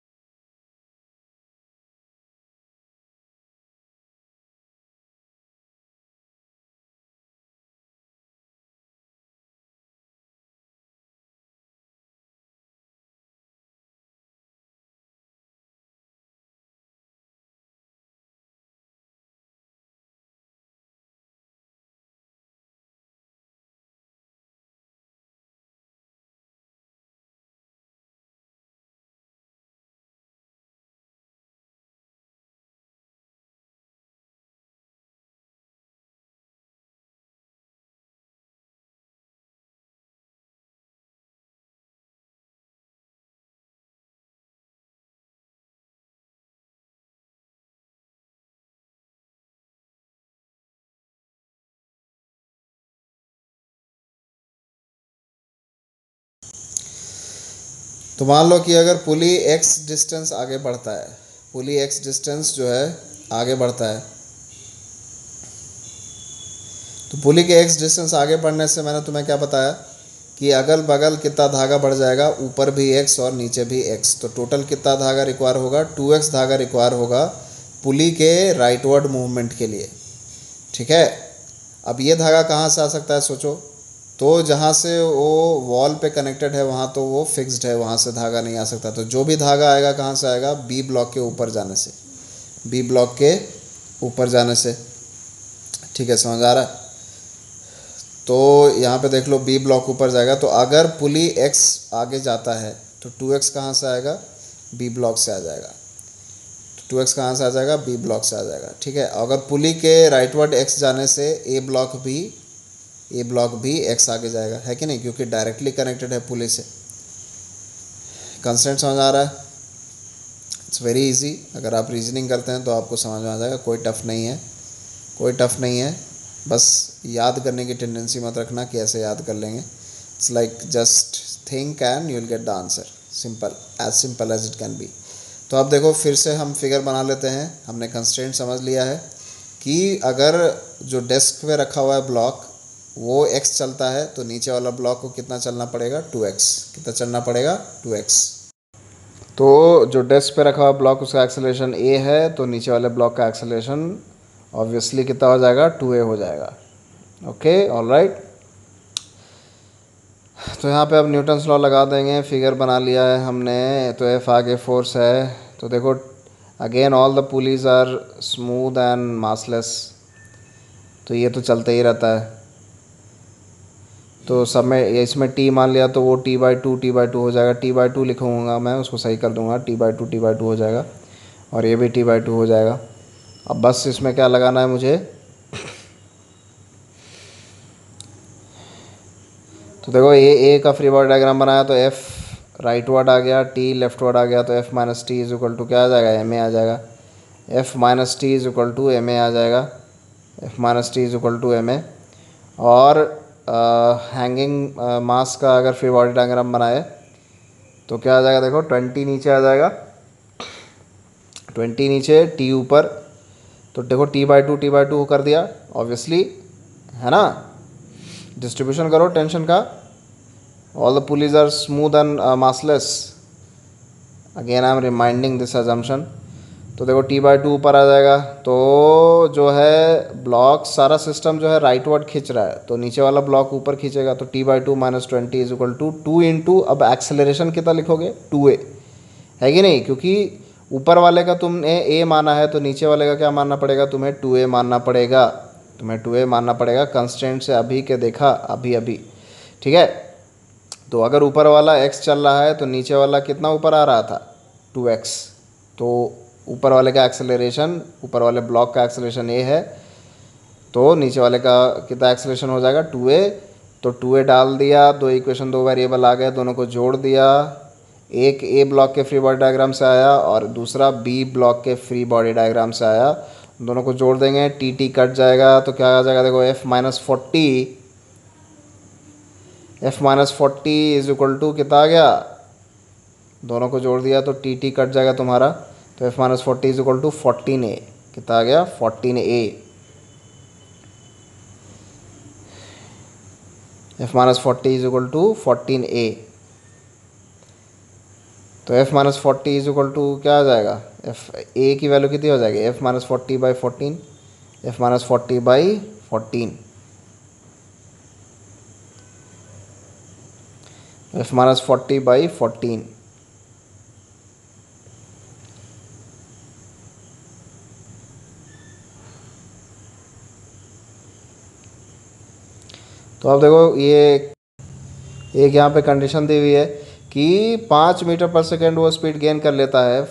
तो मान लो कि अगर पुली x डिस्टेंस आगे बढ़ता है, पुली x डिस्टेंस जो है आगे बढ़ता है, तो पुली के x डिस्टेंस आगे बढ़ने से मैंने तुम्हें क्या बताया कि अगल बगल कितना धागा बढ़ जाएगा, ऊपर भी x और नीचे भी x। तो टोटल कितना धागा रिक्वायर होगा, 2x धागा रिक्वायर होगा पुली के राइटवर्ड मूवमेंट के लिए, ठीक है। अब ये धागा कहाँ से आ सकता है सोचो, तो जहाँ से वो वॉल पे कनेक्टेड है वहाँ तो वो फिक्स्ड है, वहाँ से धागा नहीं आ सकता। तो जो भी धागा आएगा कहाँ से आएगा, बी ब्लॉक के ऊपर जाने से, बी ब्लॉक के ऊपर जाने से, ठीक है, समझ आ रहा है। तो यहाँ पे देख लो बी ब्लॉक ऊपर जाएगा, तो अगर पुली एक्स आगे जाता है तो 2x कहाँ से आएगा, बी ब्लॉक से आ जाएगा। तो 2x कहाँ से आ जाएगा, बी ब्लॉक से आ जाएगा, ठीक है। अगर पुली के राइटवर्ड x जाने से ए ब्लॉक भी x आगे जाएगा, है कि नहीं, क्योंकि डायरेक्टली कनेक्टेड है पुली से। कंसेप्ट समझ आ रहा है, इट्स वेरी इजी। अगर आप रीजनिंग करते हैं तो आपको समझ में आ जाएगा, कोई टफ नहीं है, कोई टफ नहीं है। बस याद करने की टेंडेंसी मत रखना कि ऐसे याद कर लेंगे। It's like just think and you will get the answer, simple as it can be. तो अब देखो फिर से हम फिगर बना लेते हैं। हमने कंस्ट्रेंट समझ लिया है कि अगर जो डेस्क पे रखा हुआ है ब्लॉक वो x चलता है तो नीचे वाला ब्लॉक को कितना चलना पड़ेगा, 2x। कितना चलना पड़ेगा, 2x। तो जो डेस्क पे रखा हुआ ब्लॉक उसका एक्सेलरेशन a है, तो नीचे वाले ब्लॉक का एक्सेलरेशन ऑब्वियसली कितना हो जाएगा, 2a हो जाएगा। Okay, alright. तो यहाँ पे अब न्यूटन्स लॉ लगा देंगे। फिगर बना लिया है हमने, तो F आगे फोर्स है। तो देखो again all the pulleys are smooth and massless, तो ये तो चलता ही रहता है। तो सब में इसमें t मान लिया तो वो t/2 हो जाएगा। t/2 लिखूँगा मैं, उसको सही कर दूँगा, t/2 हो जाएगा, और ये भी t/2 हो जाएगा। अब बस इसमें क्या लगाना है मुझे, तो देखो ए का फ्री बॉडी डायग्राम बनाया तो F राइट वर्ड आ गया, T लेफ्ट वर्ड आ गया, तो F minus T is equal to क्या आ जाएगा, ma आ जाएगा। F minus T is equal to ma आ जाएगा, F minus T is equal to ma। और हैंगिंग मास का अगर फ्री बॉडी डायग्राम बनाए तो क्या आ जाएगा, देखो 20 नीचे आ जाएगा, 20 नीचे, टी ऊपर, तो देखो T/2 कर दिया ऑब्वियसली, है ना। डिस्ट्रीब्यूशन करो टेंशन का, all the pulleys are smooth and massless, again I am reminding this assumption. तो देखो T/2 ऊपर आ जाएगा, तो जो है ब्लॉक सारा सिस्टम जो है राइटवर्ड खींच रहा है, तो नीचे वाला ब्लॉक ऊपर खींचेगा, तो T/2 - 20 is equal to 2 into, अब एक्सेलरेशन कितना लिखोगे 2a, है कि नहीं, क्योंकि ऊपर वाले का तुमने a माना है तो नीचे वाले का क्या मानना पड़ेगा, तुम्हें 2a मानना पड़ेगा, तुम्हें 2a मानना पड़ेगा कंस्ट्रेंट से अभी के देखा, अभी, ठीक है। तो अगर ऊपर वाला x चल रहा है तो नीचे वाला कितना ऊपर आ रहा था 2x, तो ऊपर वाले का एक्सेलरेशन, ऊपर वाले ब्लॉक का एक्सेलरेशन a है, तो नीचे वाले का कितना एक्सेलरेशन हो जाएगा 2a, तो 2a डाल दिया, दो इक्वेशन, दो वेरिएबल आ गए, दोनों को जोड़ दिया, एक a ब्लॉक के फ्री बॉडी डायग्राम से आया और दूसरा b ब्लॉक के फ्री बॉडी डायग्राम से आया, दोनों को जोड़ देंगे, टी कट जाएगा, तो क्या आ जाएगा, देखो F-40 इज इक्वल टू कितना आ गया, दोनों को जोड़ दिया तो टी कट जाएगा तुम्हारा, तो F-40 is equal to 14a, कितना आ गया 14a, F-40 is equal to 14a, तो F-40 इज इक्वल टू क्या आ जाएगा, a की वैल्यू कितनी हो जाएगी, F-40/14, F-40/14, F-40/14, तो अब देखो ये एक यहाँ पे कंडीशन दी हुई है कि 5 मीटर पर सेकेंड वो स्पीड गेन कर लेता है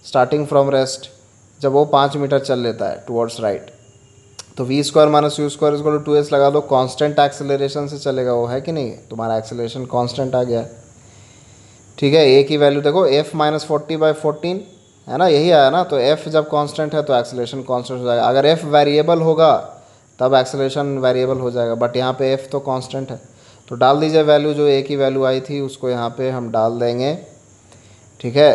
स्टार्टिंग फ्रॉम रेस्ट, जब वो 5 मीटर चल लेता है टुवर्ड्स राइट, तो v² - u² equal to 2s लगा दो, कांस्टेंट एक्सेलरेशन से चलेगा वो, है कि नहीं, तुम्हारा एक्सेलरेशन कांस्टेंट आ गया, ठीक है। a की वैल्यू देखो F-40/14 है ना, यही आया ना, तो f जब कांस्टेंट है तो एक्सेलरेशन कांस्टेंट हो जाएगा, अगर f वेरिएबल होगा तब एक्सेलरेशन वेरिएबल हो जाएगा, बट यहाँ पे f तो कांस्टेंट है, तो डाल दीजिए वैल्यू, जो a की वैल्यू आई थी उसको यहाँ पे हम डाल देंगे, ठीक है।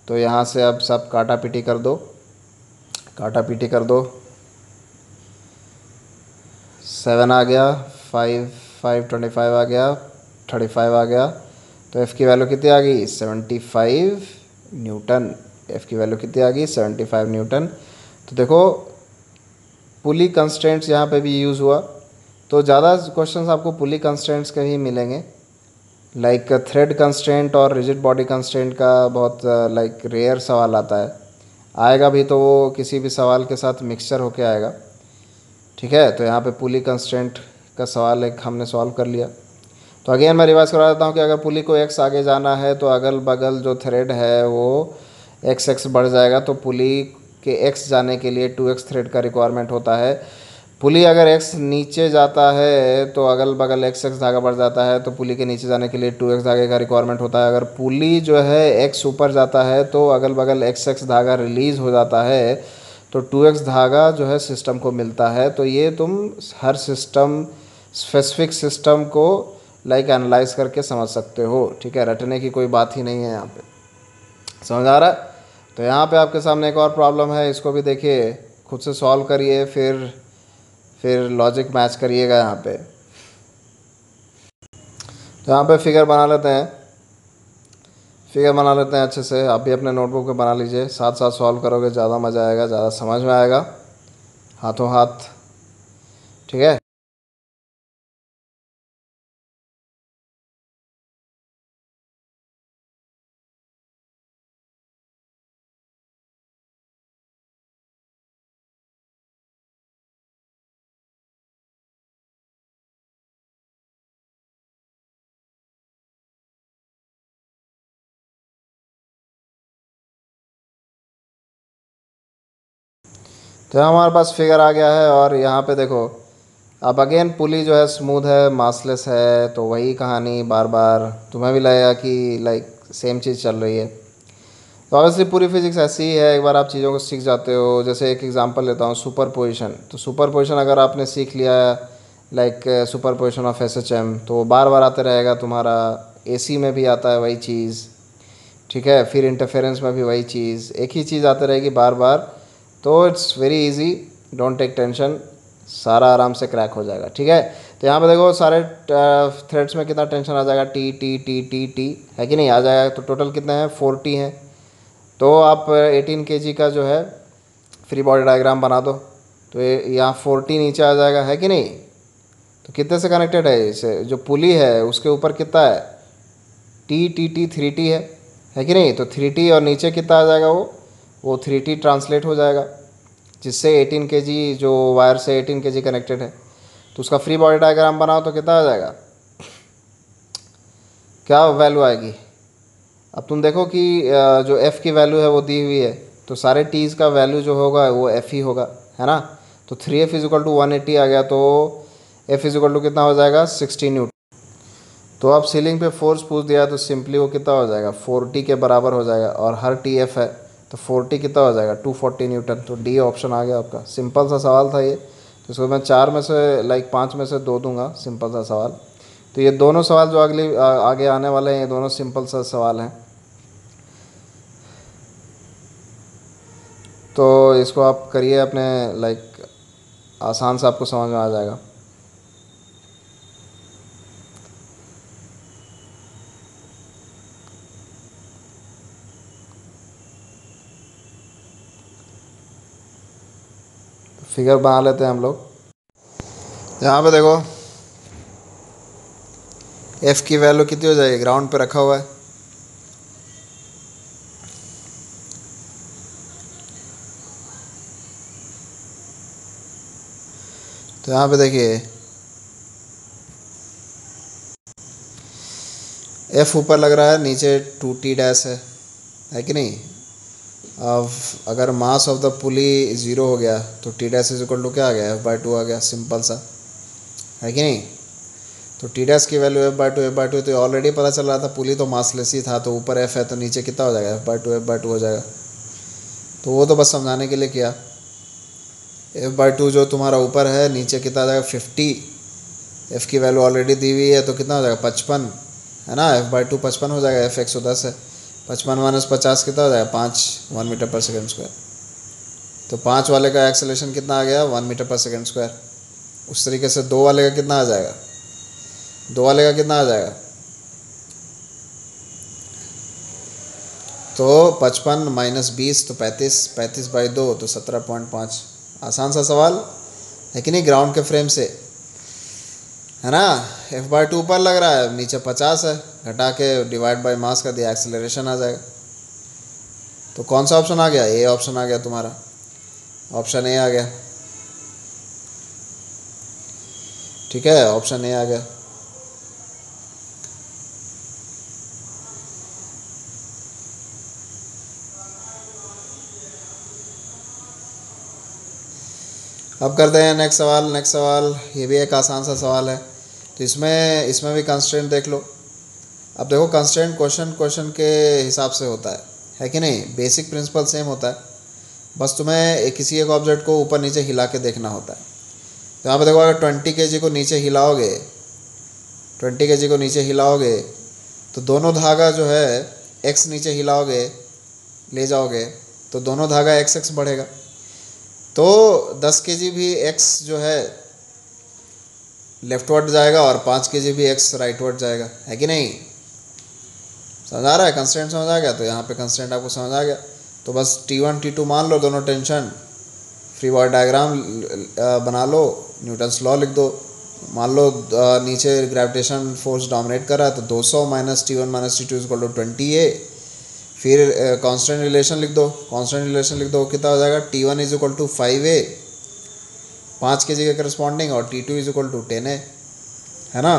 तो यहाँ से अब सब काटा पीटी कर दो, 7 आ गया, 5 25 आ गया, 35 आ गया, तो f की वैल्यू कितनी आ गई 75 न्यूटन, f की वैल्यू कितनी आ गई 75 न्यूटन। तो देखो पुली कंस्ट्रेंट्स यहाँ पे भी यूज़ हुआ, तो ज़्यादा क्वेश्चंस आपको पुली कंस्ट्रेंट्स के ही मिलेंगे, लाइक थ्रेड कंस्ट्रेंट और रिजिड बॉडी कंस्ट्रेंट का बहुत लाइक रेयर सवाल आता है, आएगा भी तो वो किसी भी सवाल के साथ मिक्सचर होके आएगा, ठीक है। तो यहाँ पे पुली कंस्ट्रेंट का सवाल एक हमने सॉल्व कर लिया। तो अगेन मैं रिवाइज करा देता हूँ कि अगर पुली को x आगे जाना है तो अगल बगल जो थ्रेड है वो x बढ़ जाएगा, तो पुली के x जाने के लिए 2x थ्रेड का रिक्वायरमेंट होता है। पुली अगर x नीचे जाता है तो अगल बगल x धागा बढ़ जाता है, तो पुली के नीचे जाने के लिए 2x धागे का रिक्वायरमेंट होता है। अगर पुली जो है x ऊपर जाता है तो अगल बगल x धागा रिलीज़ हो जाता है, तो 2x धागा जो है सिस्टम को मिलता है। तो ये तुम हर सिस्टम, स्पेसिफिक सिस्टम को लाइक एनालाइज करके समझ सकते हो, ठीक है, रटने की कोई बात ही नहीं है यहाँ पे, समझ आ रहा है। तो यहाँ पे आपके सामने एक और प्रॉब्लम है, इसको भी देखिए, खुद से सॉल्व करिए, फिर लॉजिक मैच करिएगा यहाँ पे। तो यहाँ पे फिगर बना लेते हैं अच्छे से, आप भी अपने नोटबुक पे बना लीजिए, साथ साथ सॉल्व करोगे ज़्यादा मज़ा आएगा, ज़्यादा समझ में आएगा, हाथों हाथ, ठीक है। तो हमारे पास फिगर आ गया है, और यहाँ पे देखो अब अगेन पुली जो है स्मूथ है, मासलेस है, तो वही कहानी बार बार तुम्हें भी लगेगा कि लाइक सेम चीज़ चल रही है। तो ऑब्वियसली पूरी फिजिक्स ऐसी ही है, एक बार आप चीज़ों को सीख जाते हो। जैसे एक एग्जांपल लेता हूँ, सुपर पोजिशन। तो सुपर पोजिशन अगर आपने सीख लिया लाइक सुपरपोजिशन ऑफ SHM, तो बार बार आते रहेगा तुम्हारा। AC में भी आता है वही चीज़, ठीक है। फिर इंटरफेरेंस में भी वही चीज़, एक ही चीज़ आती रहेगी बार बार। तो it's very easy, don't take tension, सारा आराम से क्रैक हो जाएगा, ठीक है। तो यहाँ पे देखो सारे थ्रेड्स में कितना टेंशन आ जाएगा, T T T T T, है कि नहीं, आ जाएगा। तो टोटल कितने हैं, 40 हैं। तो आप 18 kg का जो है फ्री बॉडी डायग्राम बना दो, तो यहाँ 40 नीचे आ जाएगा, है कि नहीं। तो कितने से कनेक्टेड है, इसे जो पुली है उसके ऊपर कितना है, T 3T है कि नहीं। तो 3T और नीचे कितना आ जाएगा, वो 3T ट्रांसलेट हो जाएगा, जिससे 18 kg जो वायर से 18 kg कनेक्टेड है। तो उसका फ्री बॉडी डायग्राम बनाओ तो कितना आ जाएगा, क्या वैल्यू आएगी। अब तुम देखो कि जो F की वैल्यू है वो दी हुई है, तो सारे T's का वैल्यू जो होगा वो F ही होगा, है ना। तो 3F इज इक्वल टू 180 आ गया, तो F इज इक्वल टू कितना हो जाएगा, 60 न्यूटन। तो अब सीलिंग पे फोर्स पूछ दिया तो सिंपली वो कितना हो जाएगा, 40 के बराबर हो जाएगा, और हर TF है तो 40 कितना हो जाएगा, 240 न्यूटन। तो डी ऑप्शन आ गया आपका। सिंपल सा सवाल था ये, तो इसको मैं 4 में से लाइक 5 में से 2 दूंगा, सिंपल सा सवाल। तो ये दोनों सवाल जो आगे आने वाले हैं, ये दोनों सिंपल सा सवाल हैं। तो इसको आप करिए अपने, लाइक आसान से आपको समझ में आ जाएगा। फिगर बना लेते हैं हम लोग। यहाँ पे देखो F की वैल्यू कितनी हो जाएगी, ग्राउंड पे रखा हुआ है। तो यहाँ पे देखिए F ऊपर लग रहा है, नीचे 2T डैश है कि नहीं। अब अगर मास ऑफ द पुली 0 हो गया तो T dash is equal to क्या आ गया, F/2 आ गया, सिंपल सा, है कि नहीं। तो T डैश की वैल्यू F/2 तो ऑलरेडी पता चल रहा था, पुली तो मासलेस ही था, तो ऊपर F है तो नीचे कितना हो जाएगा, F/2 हो जाएगा। तो वो तो बस समझाने के लिए किया। F/2 जो तुम्हारा ऊपर है, नीचे कितना आ जाएगा, 50। F की वैल्यू ऑलरेडी दी हुई है तो कितना हो जाएगा, 55, है ना। F/2 55 हो जाएगा, F 110 है, 55 माइनस 50 कितना हो जाएगा, 5 1 मीटर पर सेकेंड स्क्वायर। तो 5 वाले का एक्सेलरेशन कितना आ गया, 1 मीटर पर सेकेंड स्क्वायर। उस तरीके से 2 वाले का कितना आ जाएगा, 2 वाले का कितना आ जाएगा, तो 55 माइनस 20 तो 35, 35/2 तो 17.5। आसान सा सवाल है कि नहीं, ग्राउंड के फ्रेम से, है ना। F/2 ऊपर लग रहा है, नीचे 50 है, घटा के डिवाइड बाय मास कर दिया, एक्सेलरेशन आ जाएगा। तो कौन सा ऑप्शन आ गया, ए ऑप्शन आ गया तुम्हारा, ऑप्शन ए आ गया, ठीक है, ऑप्शन ए आ गया। अब करते हैं नेक्स्ट सवाल। नेक्स्ट सवाल ये भी एक आसान सा सवाल है, तो इसमें भी कंस्ट्रेंट देख लो। अब देखो कंस्ट्रेंट क्वेश्चन के हिसाब से होता है कि नहीं, बेसिक प्रिंसिपल सेम होता है, बस तुम्हें किसी एक ऑब्जेक्ट को ऊपर नीचे हिला के देखना होता है। तो यहाँ पर देखो अगर 20 kg को नीचे हिलाओगे, 20 kg को नीचे हिलाओगे तो दोनों धागा जो है x नीचे हिलाओगे, ले जाओगे तो दोनों धागा x बढ़ेगा। तो 10 kg भी x जो है लेफ्टवर्ड जाएगा और 5 kg भी x राइटवर्ड जाएगा, है कि नहीं। समझ आ रहा है, कंस्ट्रेंट समझ आ गया। तो यहाँ पे कंस्ट्रेंट आपको समझ आ गया, तो बस T1 T2 मान लो, दोनों टेंशन, फ्री बॉडी डायग्राम बना लो, न्यूटन्स लॉ लिख दो। मान लो नीचे ग्रेविटेशन फोर्स डोमिनेट कर रहा है, तो 200 minus T1 minus T2 is equal to 20A। फिर कांस्टेंट रिलेशन लिख दो, कांस्टेंट रिलेशन लिख दो, कितना हो जाएगा, T1 is equal to 5A 5 kg के करस्पॉन्डिंग, और T2 is equal to 10A, है ना।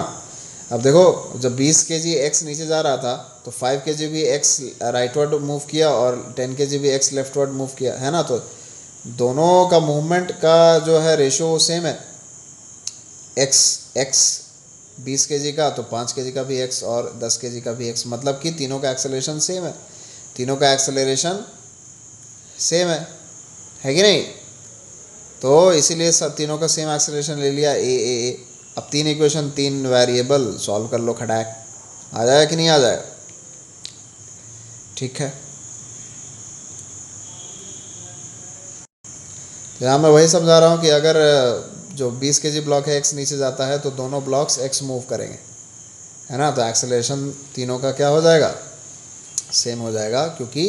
अब देखो जब 20 kg x नीचे जा रहा था तो 5 kg भी x राइटवर्ड मूव किया और 10 kg भी x लेफ्टवर्ड मूव किया, है ना। तो दोनों का मूवमेंट का जो है रेशियो सेम है, x 20 kg का तो 5 kg का भी x और 10 kg का भी x, मतलब कि तीनों का एक्सेलरेशन सेम है, तीनों का एक्सेलरेशन सेम है कि नहीं। तो इसीलिए सब तीनों का सेम एक्सेलरेशन ले लिया, ए ए ए, अब 3 इक्वेशन 3 वेरिएबल सॉल्व कर लो, खटाक आ जाएगा कि नहीं आ जाएगा? ठीक है, तो यहाँ मैं वही समझा रहा हूँ कि अगर जो 20 kg ब्लॉक है x नीचे जाता है तो दोनों ब्लॉक्स x मूव करेंगे, है ना। तो एक्सेलरेशन तीनों का क्या हो जाएगा? सेम हो जाएगा, क्योंकि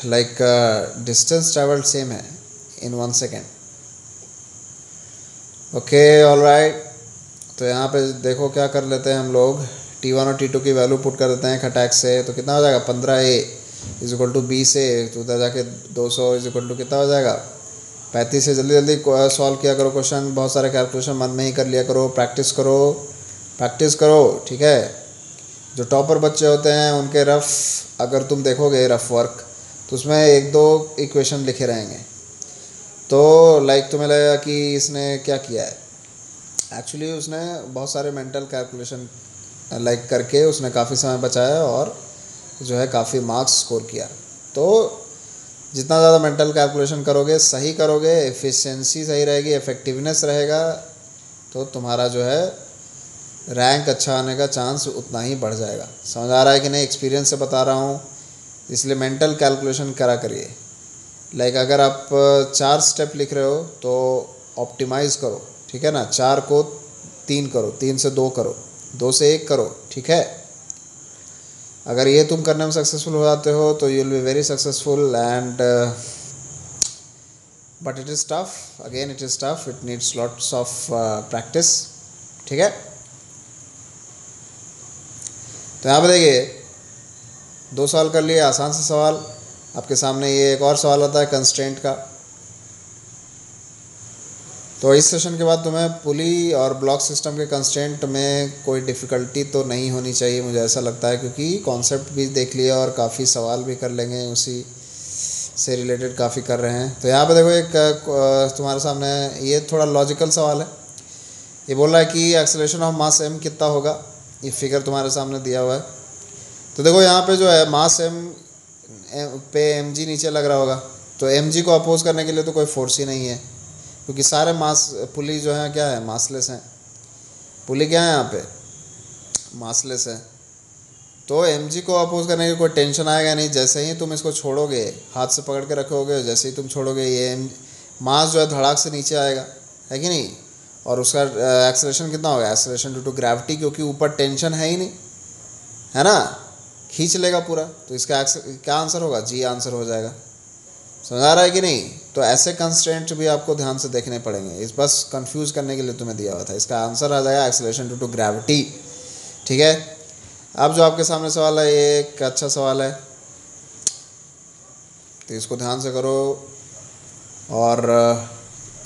लाइक डिस्टेंस ट्रेवल्ड सेम है इन 1 सेकेंड। ओके ऑल राइट, तो यहाँ पे देखो क्या कर लेते हैं हम लोग, T1 और T2 की वैल्यू पुट कर देते हैं खटैक से। तो कितना हो जाएगा? 15A is equal to 20A, तो उधर जाके 200 इज इक्वल टू कितना हो जाएगा? 35 से। जल्दी जल्दी सॉल्व किया करो क्वेश्चन, बहुत सारे कैलकुलेशन मन में ही कर लिया करो, प्रैक्टिस करो प्रैक्टिस करो, ठीक है। जो टॉपर बच्चे होते हैं उनके रफ़ अगर तुम देखोगे रफ़ वर्क, तो उसमें 1-2 इक्वेशन लिखे रहेंगे, तो लाइक तुम्हें लगेगा कि इसने क्या किया है। एक्चुअली उसने बहुत सारे मेंटल कैलकुलेशन लाइक करके उसने काफ़ी समय बचाया और जो है काफ़ी मार्क्स स्कोर किया। तो जितना ज़्यादा मेंटल कैलकुलेशन करोगे, सही करोगे, एफिशिएंसी सही रहेगी, इफ़ेक्टिवनेस रहेगा, तो तुम्हारा जो है रैंक अच्छा आने का चांस उतना ही बढ़ जाएगा। समझ आ रहा है कि नहीं? एक्सपीरियंस से बता रहा हूँ, इसलिए मेंटल कैलकुलेशन करा करिए। लाइक अगर आप 4 स्टेप लिख रहे हो तो ऑप्टिमाइज़ करो, ठीक है ना। 4 को 3 करो, 3 से 2 करो, 2 से 1 करो, ठीक है। अगर ये तुम करने में सक्सेसफुल हो जाते हो तो you will be very successful and but it is tough, again it is tough, it needs lots of practice, ठीक है। तो यहाँ पर देखिए 2 सवाल कर लिए, आसान से सवाल। आपके सामने ये एक और सवाल आता है कंस्ट्रेंट का। तो इस सेशन के बाद तुम्हें पुली और ब्लॉक सिस्टम के कंस्ट्रेंट में कोई डिफ़िकल्टी तो नहीं होनी चाहिए, मुझे ऐसा लगता है, क्योंकि कॉन्सेप्ट भी देख लिया और काफ़ी सवाल भी कर लेंगे, उसी से रिलेटेड काफ़ी कर रहे हैं। तो यहाँ पे देखो एक तुम्हारे सामने ये थोड़ा लॉजिकल सवाल है। ये बोल रहा है कि एक्सेलरेशन ऑफ मास m कितना होगा, ये फिगर तुम्हारे सामने दिया हुआ है। तो देखो यहाँ पे जो है मास m पे mg नीचे लग रहा होगा, तो mg को अपोज करने के लिए तो कोई फोर्स ही नहीं है, क्योंकि सारे मास पुली जो है क्या है, मासलेस हैं। पुली क्या है यहाँ पे, मासलेस है। तो mg को अपोज करने की कोई टेंशन आएगा नहीं। जैसे ही तुम इसको छोड़ोगे, हाथ से पकड़ के रखोगे, जैसे ही तुम छोड़ोगे ये मास जो है धड़ाक से नीचे आएगा, है कि नहीं। और उसका एक्सेलरेशन कितना होगा, एक्सेलरेशन ड्यू टू ग्रेविटी, क्योंकि ऊपर टेंशन है ही नहीं, है ना, खींच लेगा पूरा। तो इसका क्या आंसर होगा, जी आंसर हो जाएगा। समझ आ रहा है कि नहीं? तो ऐसे कंस्ट्रेंट भी आपको ध्यान से देखने पड़ेंगे, इस बस कंफ्यूज करने के लिए तुम्हें दिया हुआ था। इसका आंसर आ जाएगा एक्सेलरेशन ड्यू टू ग्रेविटी, ठीक है। अब जो आपके सामने सवाल है ये एक अच्छा सवाल है, तो इसको ध्यान से करो, और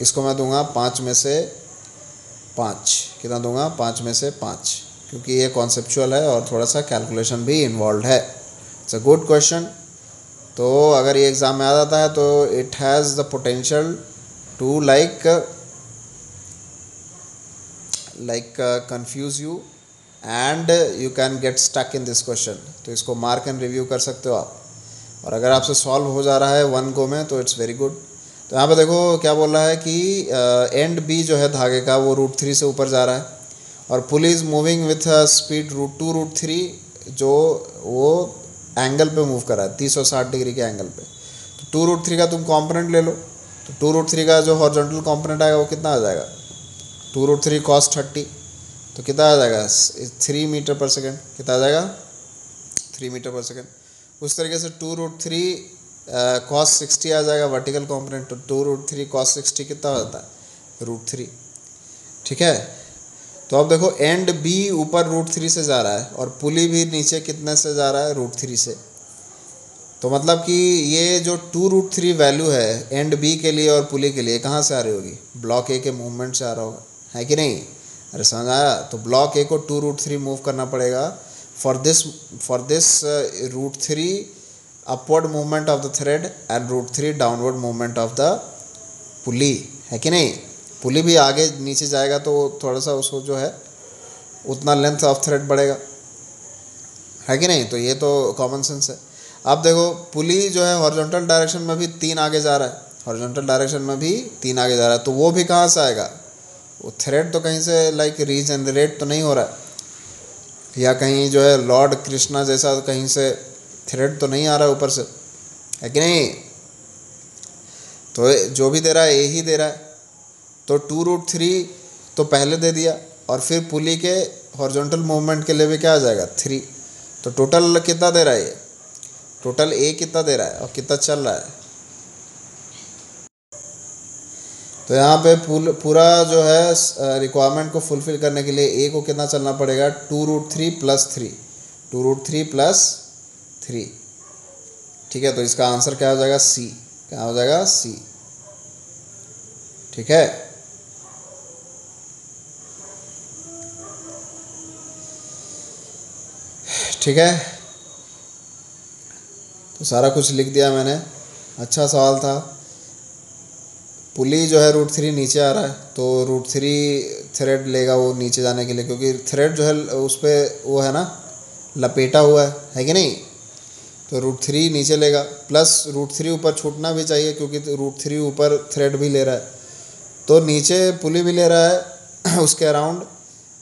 इसको मैं दूंगा 5 में से 5। कितना दूंगा, 5 में से 5, क्योंकि ये कॉन्सेप्चुअल है और थोड़ा सा कैलकुलेशन भी इन्वॉल्व है। It's a good question. तो अगर ये एग्ज़ाम में आ जाता है तो it has the potential to like confuse you and you can get stuck in this question. तो इसको मार्क एंड रिव्यू कर सकते हो आप, और अगर आपसे सॉल्व हो जा रहा है 1 गो में तो इट्स वेरी गुड। तो यहाँ पे देखो क्या बोल रहा है कि एंड बी जो है धागे का वो √3 से ऊपर जा रहा है, और पुल इज़ मूविंग विथ स्पीड √2 √3, जो वो एंगल पे मूव कर रहा है 360 डिग्री के एंगल पे। तो 2 √3 का तुम कॉम्पोनेंट ले लो, तो 2 √3 का जो हॉरिजॉन्टल कॉम्पोनेंट आएगा वो कितना आ जाएगा, 2 √3 cos 30, तो कितना आ जाएगा 3 मीटर पर सेकेंड। कितना आ जाएगा 3 मीटर पर सेकेंड। उस तरीके से 2 √3 cos 60 आ जाएगा वर्टिकल कॉम्पोनेंट। तो 2 √3 cos 60 कितना होता है, √3, ठीक है। तो अब देखो एंड बी ऊपर √3 से जा रहा है और पुली भी नीचे कितने से जा रहा है, √3 से। तो मतलब कि ये जो 2 √3 वैल्यू है एंड बी के लिए और पुली के लिए कहाँ से आ रही होगी, ब्लॉक ए के मूवमेंट से आ रहा होगा, है कि नहीं। अरे समझ आया। तो ब्लॉक ए को 2 √3 मूव करना पड़ेगा for this √3 upward movement of the thread and √3 downward movement of the pulley, है कि नहीं। पुली भी आगे नीचे जाएगा तो थोड़ा सा उसको जो है उतना लेंथ ऑफ थ्रेड बढ़ेगा, है कि नहीं। तो ये तो कॉमन सेंस है। अब देखो पुली जो है हॉरिजॉन्टल डायरेक्शन में भी 3 आगे जा रहा है, हॉरिजॉन्टल डायरेक्शन में भी 3 आगे जा रहा है, तो वो भी कहाँ से आएगा, वो थ्रेड तो कहीं से लाइक रीजनरेट तो नहीं हो रहा है, या कहीं जो है लॉर्ड कृष्णा जैसा कहीं से थ्रेड तो नहीं आ रहा है ऊपर से, है कि नहीं। तो जो भी दे रहा है ए ही दे रहा है, तो 2√3 तो पहले दे दिया, और फिर पुली के हॉरिजॉन्टल मूवमेंट के लिए भी क्या आ जाएगा 3। तो टोटल कितना दे रहा है ये, टोटल ए कितना दे रहा है और कितना चल रहा है। तो यहाँ पे पूरा जो है रिक्वायरमेंट को फुलफिल करने के लिए ए को कितना चलना पड़ेगा 2√3 प्लस 3, 2√3 प्लस 3। ठीक है, तो इसका आंसर क्या हो जाएगा सी, क्या हो जाएगा सी। ठीक है, ठीक है, तो सारा कुछ लिख दिया मैंने। अच्छा सवाल था। पुली जो है √3 नीचे आ रहा है, तो √3 थ्रेड लेगा वो नीचे जाने के लिए, क्योंकि थ्रेड जो है उस पर वो है ना लपेटा हुआ है कि नहीं। तो √3 नीचे लेगा, प्लस √3 ऊपर छूटना भी चाहिए, क्योंकि √3 ऊपर थ्रेड भी ले रहा है, तो नीचे पुली भी ले रहा है उसके अराउंड,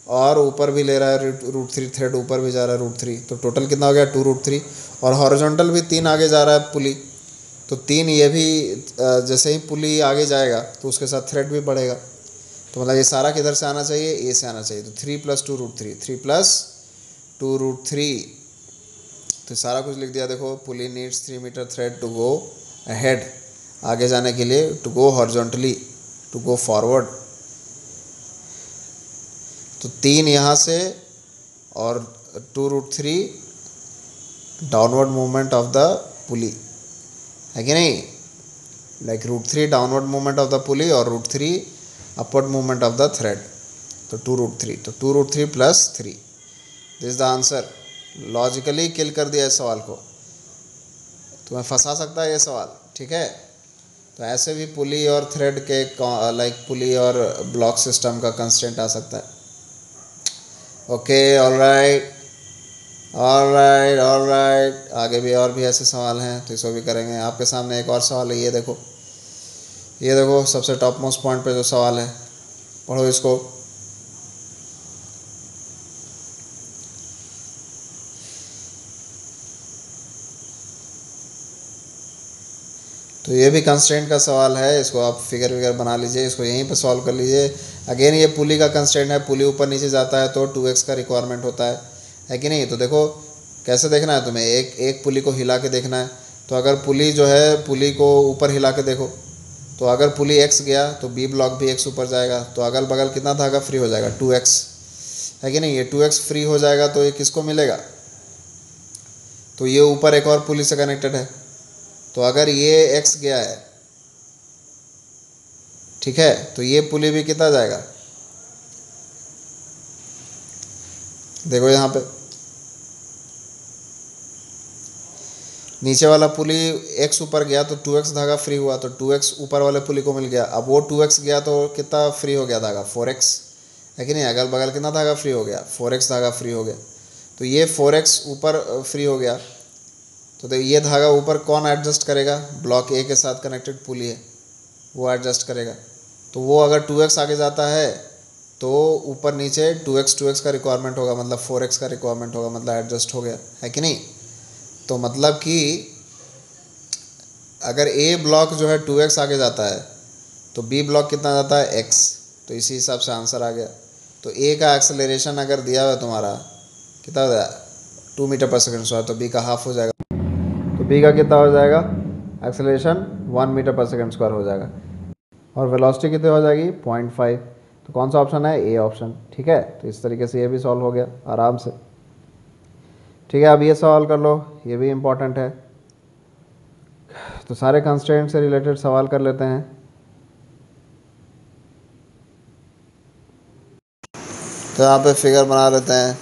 और ऊपर भी ले रहा है √3 थ्रेड ऊपर भी जा रहा है √3। तो टोटल कितना हो गया 2√3, और हॉरिजॉन्टल भी 3 आगे जा रहा है पुली, तो 3 ये भी जैसे ही पुली आगे जाएगा तो उसके साथ थ्रेड भी बढ़ेगा। तो मतलब ये सारा किधर से आना चाहिए, ए से आना चाहिए। तो 3 + 2√3, 3 + 2√3, तो सारा कुछ लिख दिया। देखो, pulley needs 3 metre thread to go ahead, आगे जाने के लिए, to go horizontally, to go forward. तो 3 यहाँ से, और 2√3 downward movement of the pulley, है कि नहीं। Like √3 downward movement of the pulley और √3 upward movement of the thread. तो 2√3, तो 2√3 + 3, this the answer. Logically kill कर दिया इस सवाल को, तुम्हें फंसा सकता है ये सवाल। ठीक है, तो ऐसे भी पुली और थ्रेड के लाइक पुली और ब्लॉक सिस्टम का कंस्ट्रेंट आ सकता है। Okay, alright, alright, alright. आगे भी और भी ऐसे सवाल हैं, तो इसको भी करेंगे। आपके सामने एक और सवाल है, ये देखो, ये देखो, सबसे टॉप मोस्ट पॉइंट पे जो सवाल है, पढ़ो इसको। तो ये भी कंस्ट्रेंट का सवाल है, इसको आप फिगर विगर बना लीजिए, इसको यहीं पे सॉल्व कर लीजिए। अगेन ये पुली का कंस्ट्रेंट है, पुली ऊपर नीचे जाता है तो 2x का रिक्वायरमेंट होता है कि नहीं। तो देखो कैसे देखना है तुम्हें, एक एक पुली को हिला के देखना है। तो अगर पुली जो है, पुली को ऊपर हिला के देखो, तो अगर पुली x गया तो बी ब्लॉक भी x ऊपर जाएगा, तो अगल बगल कितना धागा फ्री हो जाएगा 2x, है कि नहीं। ये 2x फ्री हो जाएगा तो ये किसको मिलेगा, तो ये ऊपर एक और पुली से कनेक्टेड है, तो अगर ये x गया है, ठीक है, तो ये पुली भी कितना जाएगा, देखो यहाँ पे नीचे वाला पुली x ऊपर गया तो 2x धागा फ्री हुआ, तो 2x ऊपर वाले पुली को मिल गया। अब वो 2x गया तो कितना फ्री हो गया धागा 4x, है कि नहीं। अगल बगल कितना धागा फ्री हो गया 4x धागा फ्री हो गया। तो ये 4x ऊपर फ्री हो गया, तो ये धागा ऊपर कौन एडजस्ट करेगा, ब्लॉक ए के साथ कनेक्टेड पुली है, वो एडजस्ट करेगा। तो वो अगर 2x आगे जाता है तो ऊपर नीचे 2x का रिक्वायरमेंट होगा, मतलब 4x का रिक्वायरमेंट होगा, मतलब एडजस्ट हो गया, है कि नहीं। तो मतलब कि अगर ए ब्लॉक जो है 2x आगे जाता है तो बी ब्लॉक कितना जाता है x, तो इसी हिसाब से आंसर आ गया। तो ए का एक्सेलरेशन अगर दिया हुआ तुम्हारा कितना हो जाएगा 2 मीटर/सेकंड², तो बी का हाफ हो जाएगा, तो बी का कितना हो जाएगा एक्सेलरेशन 1 मीटर/सेकंड² हो जाएगा, और वेलोसिटी कितनी हो जाएगी 0.5। तो कौन सा ऑप्शन है, ए ऑप्शन। ठीक है, तो इस तरीके से ये भी सॉल्व हो गया आराम से। ठीक है, अब ये सवाल कर लो, ये भी इम्पॉर्टेंट है। तो सारे कंस्ट्रेंट से रिलेटेड सवाल कर लेते हैं। तो यहाँ पे फिगर बना लेते हैं।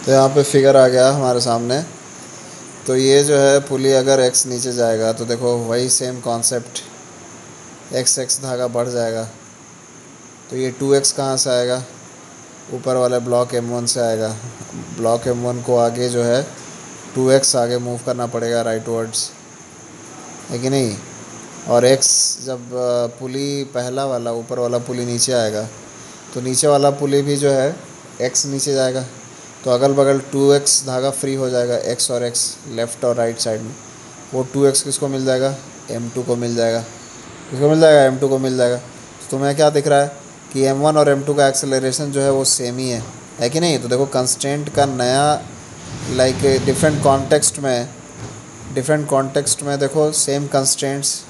तो यहाँ पे फिगर आ गया हमारे सामने। तो ये जो है पुली अगर x नीचे जाएगा तो देखो वही सेम कॉन्सेप्ट, x धागा बढ़ जाएगा। तो ये 2x कहाँ से आएगा, ऊपर वाले ब्लॉक M1 से आएगा। ब्लॉक M1 को आगे जो है 2x आगे मूव करना पड़ेगा राइट वर्ड्स, है कि नहीं। और x जब पुली पहला वाला ऊपर वाला पुली नीचे आएगा तो नीचे वाला पुली भी जो है x नीचे जाएगा। तो अगल बगल 2x धागा फ्री हो जाएगा, x और x लेफ़्ट और राइट साइड में। वो 2x किसको मिल जाएगा, M2 को मिल जाएगा। किसको मिल जाएगा, M2 को मिल जाएगा। तो तुम्हें क्या दिख रहा है कि M1 और M2 का एक्सेलरेशन जो है वो सेम ही है कि नहीं। तो देखो कंस्ट्रेंट का नया लाइक डिफरेंट कॉन्टेक्स्ट में देखो सेम कंस्ट्रेंट्स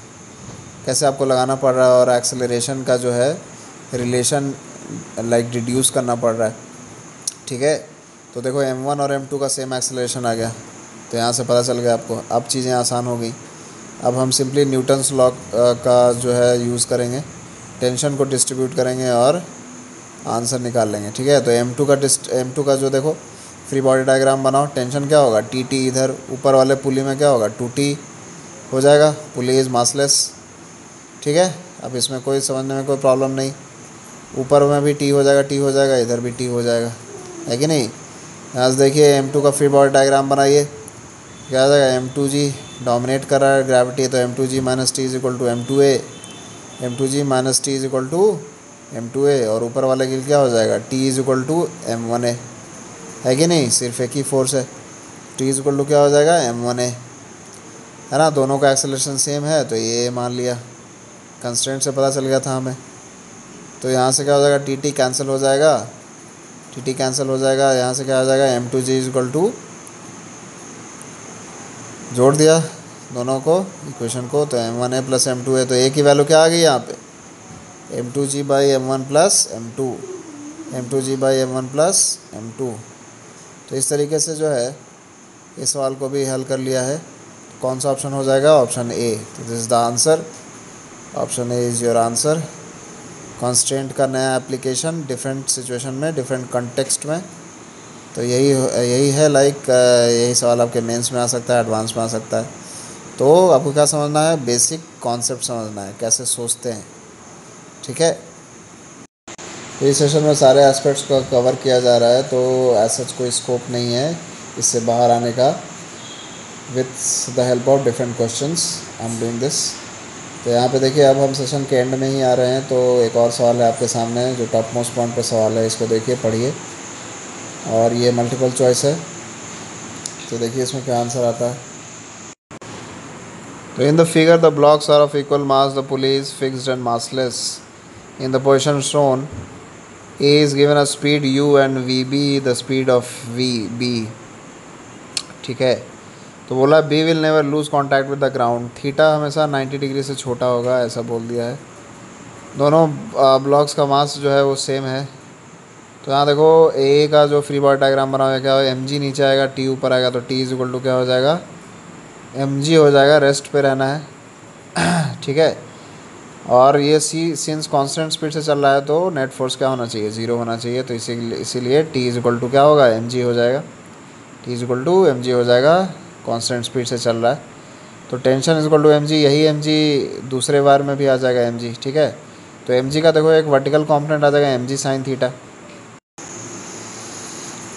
कैसे आपको लगाना पड़ रहा है और एक्सेलरेशन का जो है रिलेशन लाइक डिड्यूस करना पड़ रहा है, ठीक है। तो देखो M1 और M2 का सेम एक्सेलरेशन आ गया, तो यहाँ से पता चल गया आपको। अब चीज़ें आसान हो गई। अब हम सिंपली न्यूटन्स लॉ का जो है यूज़ करेंगे, टेंशन को डिस्ट्रीब्यूट करेंगे और आंसर निकाल लेंगे, ठीक है। तो M2 का जो देखो फ्री बॉडी डायग्राम बनाओ। टेंशन क्या होगा, टी इधर ऊपर वाले पुली में क्या होगा, 2T हो जाएगा। पुली इज़ मासलेस, ठीक है। अब इसमें कोई समझने में कोई प्रॉब्लम नहीं। ऊपर में भी T हो जाएगा, इधर भी T हो जाएगा, है कि नहीं। यहाँ से देखिए M2 का फ्री बॉडी डायग्राम बनाइए। क्या आ जाएगा, M2G डोमिनेट कर रहा है ग्रेविटी, तो M2G minus T is equal to M2A। M2G minus T is equal to M2A। और ऊपर वाले के लिए क्या हो जाएगा, T is equal to M1A, है कि नहीं। सिर्फ एक ही फोर्स है, T इज इक्वल टू क्या हो जाएगा, M1A, है ना। दोनों का एक्सेलरेशन सेम है तो ये मान लिया, कंस्ट्रेंट से पता चल गया था हमें। तो यहाँ से क्या हो जाएगा, टी कैंसिल हो जाएगा, टी कैंसिल हो जाएगा। यहाँ से क्या आ जाएगा, M2G इज इक्वल टू, जोड़ दिया दोनों को इक्वेशन को, तो M1A प्लस M2A। तो A की वैल्यू क्या आ गई यहाँ पे, M2G by M1 plus M2, M2G by M1 plus M2। तो इस तरीके से जो है इस सवाल को भी हल कर लिया है। कौन सा ऑप्शन हो जाएगा, ऑप्शन ए। तो this is the answer, option A is your answer. Constant का नया एप्लीकेशन डिफरेंट सिचुएशन में, डिफरेंट कॉन्टेक्स्ट में। तो यही है लाइक यही सवाल आपके मेंस में आ सकता है, एडवांस में आ सकता है। तो आपको क्या समझना है, बेसिक कॉन्सेप्ट समझना है, कैसे सोचते हैं, ठीक है। तो इस सेशन में सारे एस्पेक्ट्स को कवर किया जा रहा है, तो ऐसा कोई स्कोप नहीं है इससे बाहर आने का। With the help of different questions I am doing this. तो यहाँ पे देखिए अब हम सेशन के एंड में ही आ रहे हैं। तो एक और सवाल है आपके सामने जो टॉप मोस्ट पॉइंट पे सवाल है, इसको देखिए, पढ़िए। और ये मल्टीपल चॉइस है, तो देखिए इसमें क्या आंसर आता है। तो in the figure the blocks are of equal mass, the pulley is fixed and massless in the position shown. A is given a speed u and Vb the speed of Vb, ठीक है। तो बोला B will never lose contact with the ground, theta हमेशा 90 degree से छोटा होगा, ऐसा बोल दिया है। दोनों ब्लॉक्स का मास जो है वो सेम है। तो यहाँ देखो A का जो फ्री बॉडी डायग्राम बना हुआ है, क्या है, mg नीचे आएगा, T ऊपर आएगा, तो T इज इक्वल टू क्या हो जाएगा, mg हो जाएगा, रेस्ट पे रहना है, ठीक है। और ये सिंस कांस्टेंट स्पीड से चल रहा है तो नेट फोर्स क्या होना चाहिए, ज़ीरो होना चाहिए। तो इसीलिए टी इज इक्वल टू क्या होगा, mg हो जाएगा, T is equal to mg हो जाएगा, कांस्टेंट स्पीड से चल रहा है। तो tension is equal to mg, यही mg दूसरे बार में भी आ जाएगा mg, ठीक है। तो mg का देखो एक वर्टिकल कॉम्पोनेंट आ जाएगा mg साइन थीटा।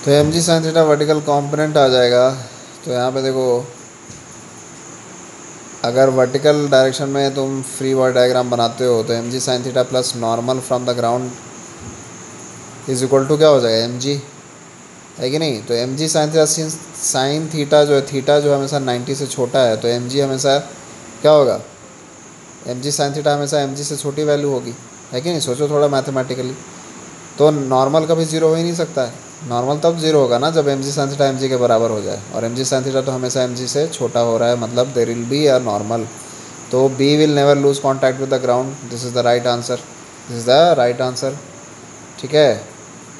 तो mg sine theta vertical component आ जाएगा। तो यहाँ पे देखो अगर वर्टिकल डायरेक्शन में तुम फ्री बॉडी डायग्राम बनाते हो तो mg sine theta plus normal from the ground is equal to क्या हो जाएगा, mg, है कि नहीं। तो mg साइन थीटा जो है, थीटा जो हमेशा 90 से छोटा है, तो mg हमेशा क्या होगा, mg साइन थीटा हमेशा mg से छोटी वैल्यू होगी, है कि नहीं। सोचो थोड़ा मैथमेटिकली, तो नॉर्मल कभी ज़ीरो हो ही नहीं सकता है। नॉर्मल तब ज़ीरो होगा ना जब mg साइन थीटा mg के बराबर हो जाए, और mg साइन थीटा तो हमेशा mg से छोटा हो रहा है, मतलब there will be a normal. तो B will never lose contact with the ground, this is the right answer, this is the right answer, ठीक है।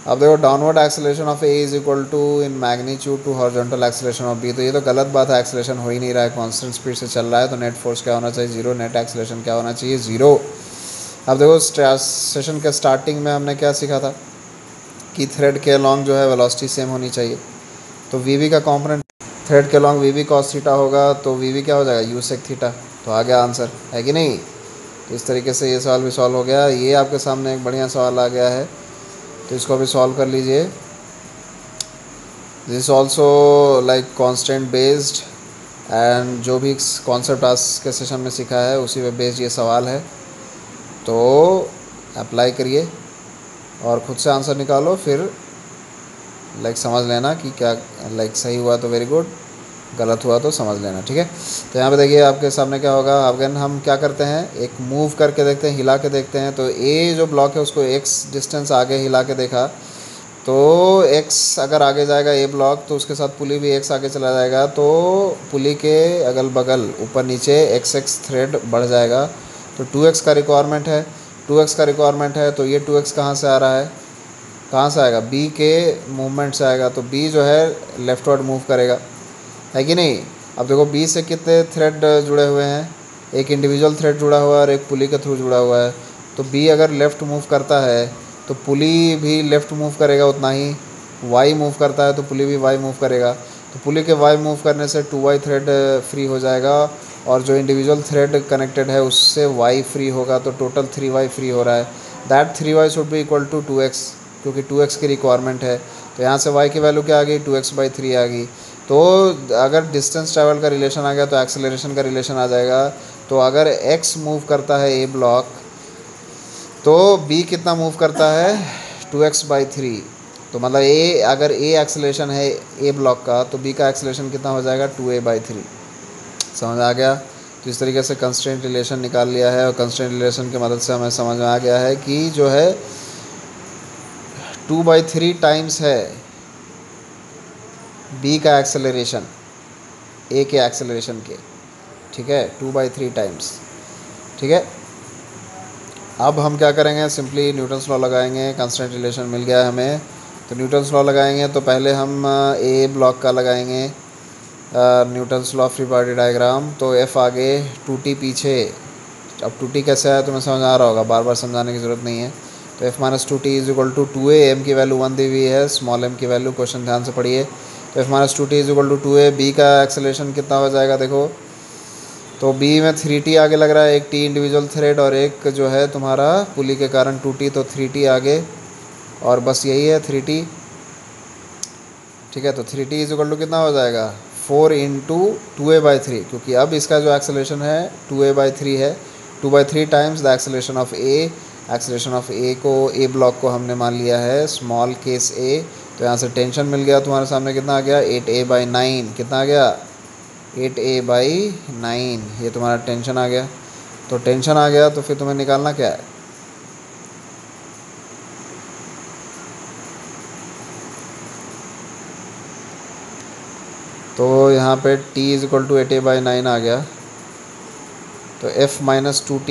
अब देखो downward acceleration of A is equal to in magnitude to horizontal acceleration of B। तो ये तो गलत बात है, एक्सेलरेशन हो ही नहीं रहा है, कांस्टेंट स्पीड से चल रहा है। तो नेट फोर्स क्या होना चाहिए, ज़ीरो। नेट एक्सेलरेशन क्या होना चाहिए, ज़ीरो। अब देखो सेशन के स्टार्टिंग में हमने क्या सीखा था कि थ्रेड के अलॉन्ग जो है वेलोसिटी सेम होनी चाहिए। तो वी वी का कॉम्पोनेंट थ्रेड के long V V cos theta होगा, तो वी वी क्या हो जाएगा, यू सेक थीटा। तो आ गया आंसर, है कि नहीं। तो इस तरीके से ये सवाल भी सॉल्व हो गया। ये आपके सामने एक बढ़िया सवाल आ गया है, तो इसको भी सॉल्व कर लीजिए। This also like constant based, and जो भी कॉन्सेप्ट आज के सेशन में सीखा है उसी पे बेस्ड ये सवाल है। तो अप्लाई करिए और ख़ुद से आंसर निकालो, फिर लाइक समझ लेना कि क्या लाइक सही हुआ तो वेरी गुड, गलत हुआ तो समझ लेना, ठीक है। तो यहाँ पे देखिए आपके सामने क्या होगा। अगेन हम क्या करते हैं, एक मूव करके देखते हैं, हिला के देखते हैं। तो ए जो ब्लॉक है उसको एक्स डिस्टेंस आगे हिला के देखा, तो एक्स अगर आगे जाएगा ए ब्लॉक, तो उसके साथ पुली भी एक्स आगे चला जाएगा, तो पुली के अगल बगल ऊपर नीचे एक्स एक्स थ्रेड बढ़ जाएगा। तो 2x का रिक्वायरमेंट है, 2x का रिक्वायरमेंट है, तो ये 2x कहाँ से आ रहा है, कहाँ से आएगा, बी के मूवमेंट से आएगा। तो बी जो है लेफ्टवर्ड मूव करेगा, है कि नहीं। अब देखो बी से कितने थ्रेड जुड़े हुए हैं, एक इंडिविजुअल थ्रेड जुड़ा हुआ है और एक पुली के थ्रू जुड़ा हुआ है। तो बी अगर लेफ़्ट मूव करता है तो पुली भी लेफ़्ट मूव करेगा उतना ही, वाई मूव करता है तो पुली भी वाई मूव करेगा। तो पुली के वाई मूव करने से 2y थ्रेड फ्री हो जाएगा, और जो इंडिविजुअल थ्रेड कनेक्टेड है उससे वाई फ्री होगा, तो टोटल 3y फ्री हो रहा है। That 3y should be equal to 2x, क्योंकि 2x की रिक्वायरमेंट है। तो यहाँ से y की वैल्यू क्या आ गई, 2x/3 आ गई। तो अगर डिस्टेंस ट्रैवल का रिलेशन आ गया तो एक्सेलरेशन का रिलेशन आ जाएगा। तो अगर x मूव करता है ए ब्लॉक, तो b कितना मूव करता है, 2x/3। तो मतलब a अगर a एक्सेलरेशन है ए ब्लॉक का, तो b का एक्सेलरेशन कितना हो जाएगा, 2a/3। समझ आ गया। तो इस तरीके से कंस्ट्रेंट रिलेशन निकाल लिया है, और कंस्ट्रेंट रिलेशन की मदद से हमें समझ में आ गया है कि जो है 2/3 टाइम्स है b का एक्सेलरेशन a के एक्सेलरेशन के, ठीक है, 2/3 टाइम्स, ठीक है। अब हम क्या करेंगे, सिंपली न्यूटन्स लॉ लगाएंगे। कंस्टेंट रिलेशन मिल गया है हमें, तो न्यूटन्स लॉ लगाएंगे। तो पहले हम ए ब्लॉक का लगाएंगे, Newton's law free body diagram. तो एफ आगे 2t पीछे। अब 2t कैसे आया तुम्हें समझ आ रहा होगा, बार बार समझाने की ज़रूरत नहीं है। तो f-2t is equal to 2a, m की वैल्यू 1 दी हुई है, स्मॉल m की वैल्यू, क्वेश्चन ध्यान से पढ़िए। तो f-2t is equal to 2a, b का एक्सेलरेशन कितना हो जाएगा देखो। तो b में 3t आगे लग रहा है, एक t इंडिविजुअल थ्रेड और एक जो है तुम्हारा पुली के कारण 2t, तो 3t आगे, और बस यही है 3t, ठीक है। तो 3t इज इक्वल टू कितना हो जाएगा, 4 इंटू 2a/3, क्योंकि अब इसका जो एक्सेलरेशन है 2a/3 है। 2/3 times the acceleration of A. Acceleration of A को, ए ब्लॉक को हमने मान लिया है स्मॉल केस ए। तो यहाँ से टेंशन मिल गया तुम्हारे सामने, कितना आ गया, 8a/9। कितना आ गया, 8a/9। ये तुम्हारा टेंशन आ गया। तो टेंशन आ गया तो फिर तुम्हें निकालना क्या है, तो यहाँ पे t is equal to 8a/9 आ गया। तो f-2t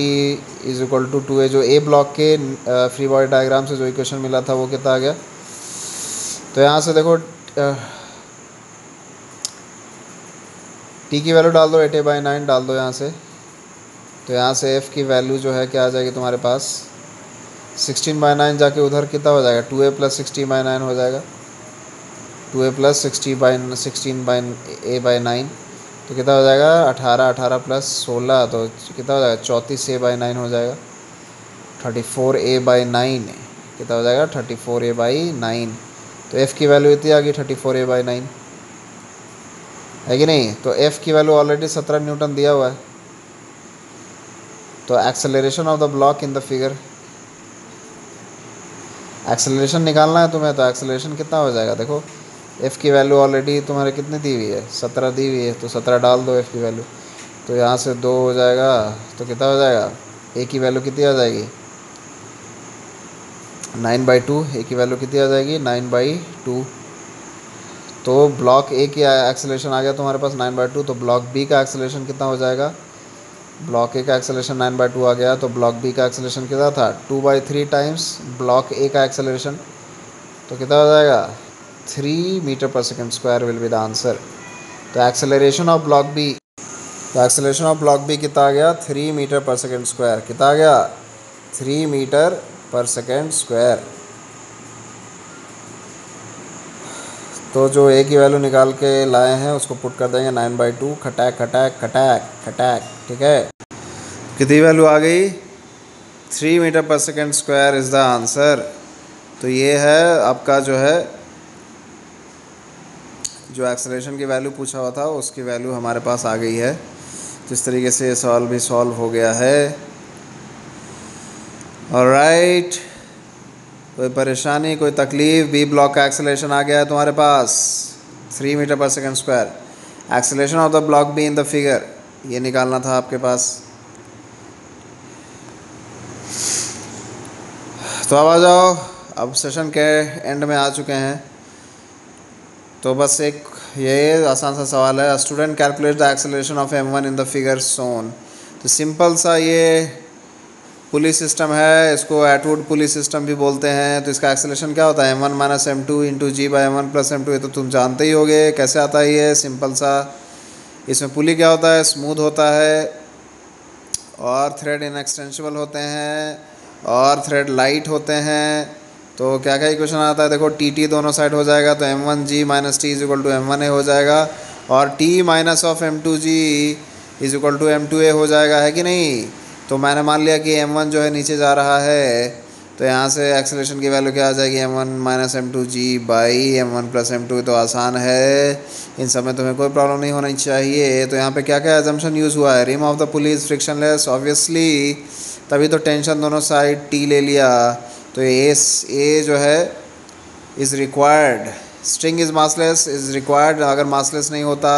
is equal to 2a, जो a ब्लॉक के फ्री बॉडी डायग्राम से जो इक्वेशन मिला था वो कितना आ गया। तो यहाँ से देखो t की वैल्यू डाल दो, 8a/9 डाल दो यहाँ से। तो यहाँ से f की वैल्यू जो है क्या आ जाएगी तुम्हारे पास, 16/9 जाके उधर कितना हो जाएगा, 2a + 16/9 हो जाएगा, 2a + 16/a/9। तो कितना हो जाएगा, 18, 18 + 16, तो कितना हो जाएगा, 34a/9 हो जाएगा, 34a/9। कितना हो जाएगा, 34a/9। तो f की वैल्यू इतनी आ गई, 34a/9, है कि नहीं। तो f की वैल्यू ऑलरेडी 17 न्यूटन दिया हुआ है। तो acceleration of the block in the figure, acceleration निकालना है तुम्हें, तो एक्सेलरेशन कितना हो जाएगा देखो, f की वैल्यू ऑलरेडी तुम्हारे कितनी दी हुई है, 17 दी हुई है, तो 17 डाल दो f की वैल्यू। तो यहाँ से 2 हो जाएगा, तो कितना हो जाएगा, a की वैल्यू कितनी आ जाएगी, 9/2। a की वैल्यू कितनी आ जाएगी, 9/2। तो ब्लॉक a की एक्सेलरेशन आ गया तुम्हारे पास 9/2। तो ब्लॉक b का एक्सेलरेशन कितना हो जाएगा, ब्लॉक ए का एक्सेलरेशन 9/2 आ गया। तो ब्लॉक बी का एक्सेलरेशन कितना था, 2/3 टाइम्स ब्लॉक ए का एक्सेलरेशन। तो कितना हो जाएगा, 3 metre per second square will be the answer. तो एक्सेलरेशन ऑफ ब्लॉक बी, तो एक्सेलरेशन ऑफ ब्लॉक बी कितना आ गया, 3 मीटर/सेकंड स्क्वायर। कितना आ गया, 3 मीटर/सेकंड स्क्वायर। तो जो ए की वैल्यू निकाल के लाए हैं उसको पुट कर देंगे 9/2 खटैक खटैक खटैक खटैक। ठीक है, कितनी वैल्यू आ गई? 3 metre per second square is the answer. तो ये है आपका जो है जो एक्सेलरेशन की वैल्यू पूछा हुआ था उसकी वैल्यू हमारे पास आ गई है। जिस तरीके से ये सवाल भी सॉल्व हो गया है। ऑलराइट, कोई परेशानी, कोई तकलीफ़? बी ब्लॉक का एक्सेलरेशन आ गया है तुम्हारे पास 3 metre per second square. Acceleration of the block be in the figure, ये निकालना था आपके पास। तो अब आ जाओ, अब सेशन के एंड में आ चुके हैं। तो बस एक ये आसान सा सवाल है, student calculate the acceleration of m1 in the figure shown. तो सिंपल सा ये पुली सिस्टम है, इसको एटवुड पुली सिस्टम भी बोलते हैं। तो इसका एक्सेलरेशन क्या होता है? m1 - m2 into g/m1 + m2। ये तो तुम जानते ही होगे कैसे आता है ये, सिंपल सा। इसमें पुली क्या होता है? स्मूथ होता है और थ्रेड इनएक्सटेंसिबल होते हैं और थ्रेड लाइट होते हैं। तो क्या क्या इक्वेशन आता है? देखो टी दोनों साइड हो जाएगा तो m1g - t = m1a हो जाएगा और t - of m2g = m2a हो जाएगा, है कि नहीं? तो मैंने मान लिया कि m1 जो है नीचे जा रहा है, तो यहाँ से एक्सेलरेशन की वैल्यू क्या आ जाएगी? m1 - m2g/m1 + m2। तो आसान है, इन सब में तुम्हें कोई प्रॉब्लम नहीं होनी चाहिए। तो यहाँ पे क्या क्या एजम्पशन यूज़ हुआ है? Rim of the pulley is frictionless, obviously, तभी तो टेंशन दोनों साइड टी ले लिया। तो ए जो है is required, string is massless is required. अगर मासलेस नहीं होता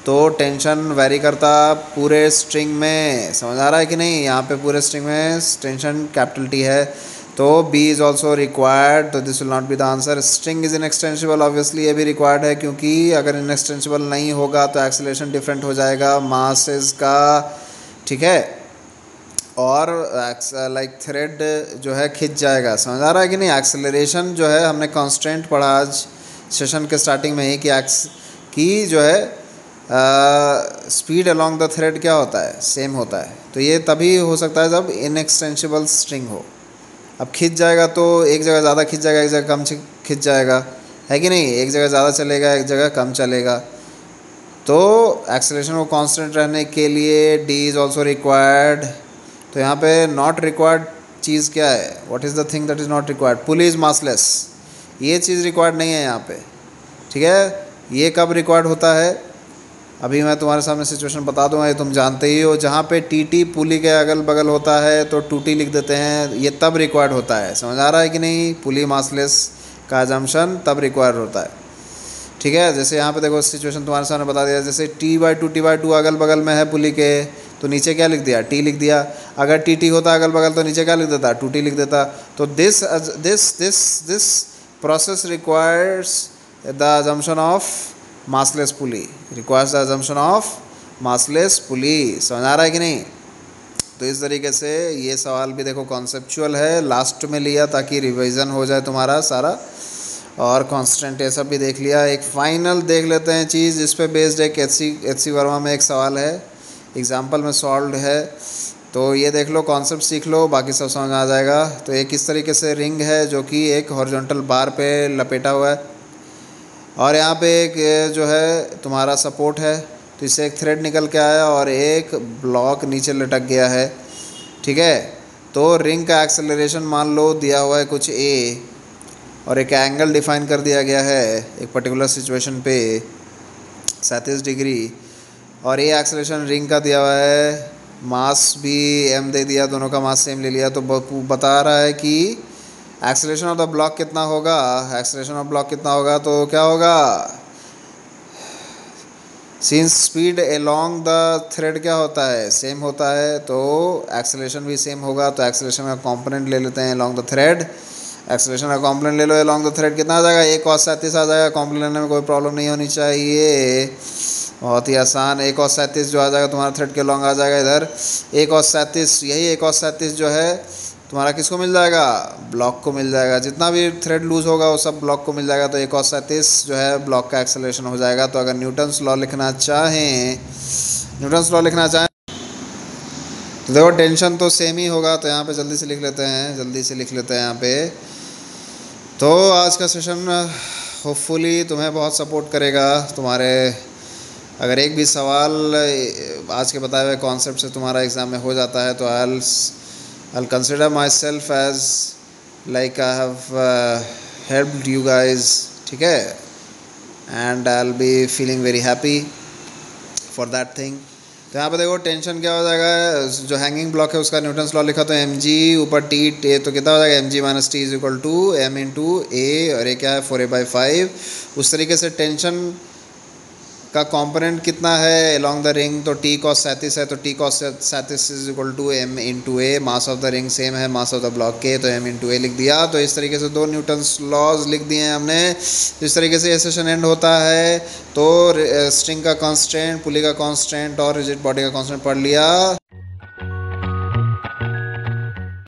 तो टेंशन वेरी करता पूरे स्ट्रिंग में, समझ आ रहा है कि नहीं? यहाँ पे पूरे स्ट्रिंग में टेंशन कैपिटल टी है। तो बी इज़ ऑल्सो रिक्वायर्ड, तो this will not be the answer. String is inextensible, obviously ये भी रिक्वायर्ड है, क्योंकि अगर इनएक्सटेंसिबल नहीं होगा तो एक्सेलरेशन डिफरेंट हो जाएगा मासेस का। ठीक है, और लाइक थ्रेड जो है खिंच जाएगा, समझ आ रहा है कि नहीं? एक्सेलरेशन जो है हमने कांस्टेंट पढ़ा आज सेशन के स्टार्टिंग में ही कि जो है स्पीड अलोंग द थ्रेड क्या होता है? सेम होता है। तो ये तभी हो सकता है जब इनएक्सटेंसिबल स्ट्रिंग हो। अब खिंच जाएगा तो एक जगह ज़्यादा खिंच जाएगा, एक जगह कम खिंच जाएगा, है कि नहीं? एक जगह ज़्यादा चलेगा, एक जगह कम चलेगा। तो एक्सेलरेशन को कांस्टेंट रहने के लिए डी इज़ ऑल्सो रिक्वायर्ड। तो यहाँ पे नॉट रिक्वायर्ड चीज़ क्या है? What is the thing that is not required? Pulley is massless, ये चीज़ रिक्वायर्ड नहीं है यहाँ पे। ठीक है, ये कब रिक्वायर्ड होता है? अभी मैं तुम्हारे सामने सिचुएशन बता दूंगा, ये तुम जानते ही हो। जहाँ पे टी पुली के अगल बगल होता है तो 2t लिख देते हैं, ये तब रिक्वायर्ड होता है। समझ आ रहा है कि नहीं? पुली मासलेस का अजम्पशन तब रिक्वायर्ड होता है। ठीक है, जैसे यहाँ पे देखो सिचुएशन तुम्हारे सामने बता दिया, जैसे t/2 अगल बगल में है पुली के, तो नीचे क्या लिख दिया? t लिख दिया। अगर टी होता अगल बगल तो नीचे क्या लिख देता? 2t लिख देता। तो this process requires the assumption of massless pulley, requires the assumption of massless pulley. समझ आ रहा है कि नहीं? तो इस तरीके से ये सवाल भी देखो कॉन्सेप्चुअल है, लास्ट में लिया ताकि रिवीजन हो जाए तुम्हारा सारा, और कांस्टेंट ये सब भी देख लिया। एक फाइनल देख लेते हैं चीज़ जिस पे बेस्ड एक एच सी वर्मा में एक सवाल है, एग्जाम्पल में सॉल्व है। तो ये देख लो, कॉन्सेप्ट सीख लो, बाकी सब समझ आ जाएगा। तो एक इस तरीके से रिंग है जो कि एक हॉरिजॉन्टल बार पे लपेटा हुआ है, और यहाँ पे एक जो है तुम्हारा सपोर्ट है। तो इससे एक थ्रेड निकल के आया और एक ब्लॉक नीचे लटक गया है। ठीक है, तो रिंग का एक्सेलरेशन मान लो दिया हुआ है कुछ ए, और एक एंगल डिफाइन कर दिया गया है एक पर्टिकुलर सिचुएशन पे 37 डिग्री, और ये एक्सेलरेशन रिंग का दिया हुआ है, मास भी m दे दिया, दोनों का मास सेम ले लिया। तो बता रहा है कि एक्सेलरेशन ऑफ द ब्लॉक कितना होगा? एक्सेलरेशन ऑफ ब्लॉक कितना होगा? तो क्या होगा? Since speed along the thread क्या होता है? सेम होता है, तो एक्सेलरेशन भी सेम होगा। तो एक्सेलरेशन का कंपोनेंट ले लेते हैं अलोंग द थ्रेड। एक्सेलरेशन का कंपोनेंट ले लो अलोंग द थ्रेड, कितना आ जाएगा? 1cos37 आ जाएगा। कंपोनेंट लेने में कोई प्रॉब्लम नहीं होनी चाहिए, बहुत ही आसान। 1cos37 जो आ जाएगा तुम्हारा थ्रेड के लॉन्ग आ जाएगा इधर। 1cos37, यही 1cos37 जो है तुम्हारा किसको मिल जाएगा? ब्लॉक को मिल जाएगा। जितना भी थ्रेड लूज़ होगा वो सब ब्लॉक को मिल जाएगा। तो 1cos37 जो है ब्लॉक का एक्सेलरेशन हो जाएगा। तो अगर न्यूटन्स लॉ लिखना चाहें तो देखो टेंशन तो सेम ही होगा। तो यहाँ पे जल्दी से लिख लेते हैं यहाँ पे। तो आज का सेशन होपफुली तुम्हें बहुत सपोर्ट करेगा। तुम्हारे अगर एक भी सवाल आज के बताए हुए कॉन्सेप्ट से तुम्हारा एग्ज़ाम में हो जाता है तो I consider myself as like I have helped you guys, ठीक है, and I will be feeling very happy for that thing. तो यहाँ पे देखो टेंशन क्या हो जाएगा, जो हैंगिंग ब्लॉक है उसका न्यूटन्स लॉ लिखा तो एम जी ऊपर टी टे, तो कितना हो जाएगा m g minus T is equal to M into a, और ये क्या है 4a/5। उस तरीके से टेंशन का कंपोनेंट कितना है अलोंग द रिंग, तो टी कॉस 37 है, तो T cos 37 is equal to M into A. Mass of the ring same है मास ऑफ द ब्लॉक के, तो एम इंटू ए लिख दिया। तो इस तरीके से 2 न्यूटन्स लॉज लिख दिए हैं हमने। इस तरीके से ये सेशन एंड होता है। तो स्ट्रिंग का कांस्टेंट, पुली का कांस्टेंट और रिजिड बॉडी का कांस्टेंट पढ़ लिया।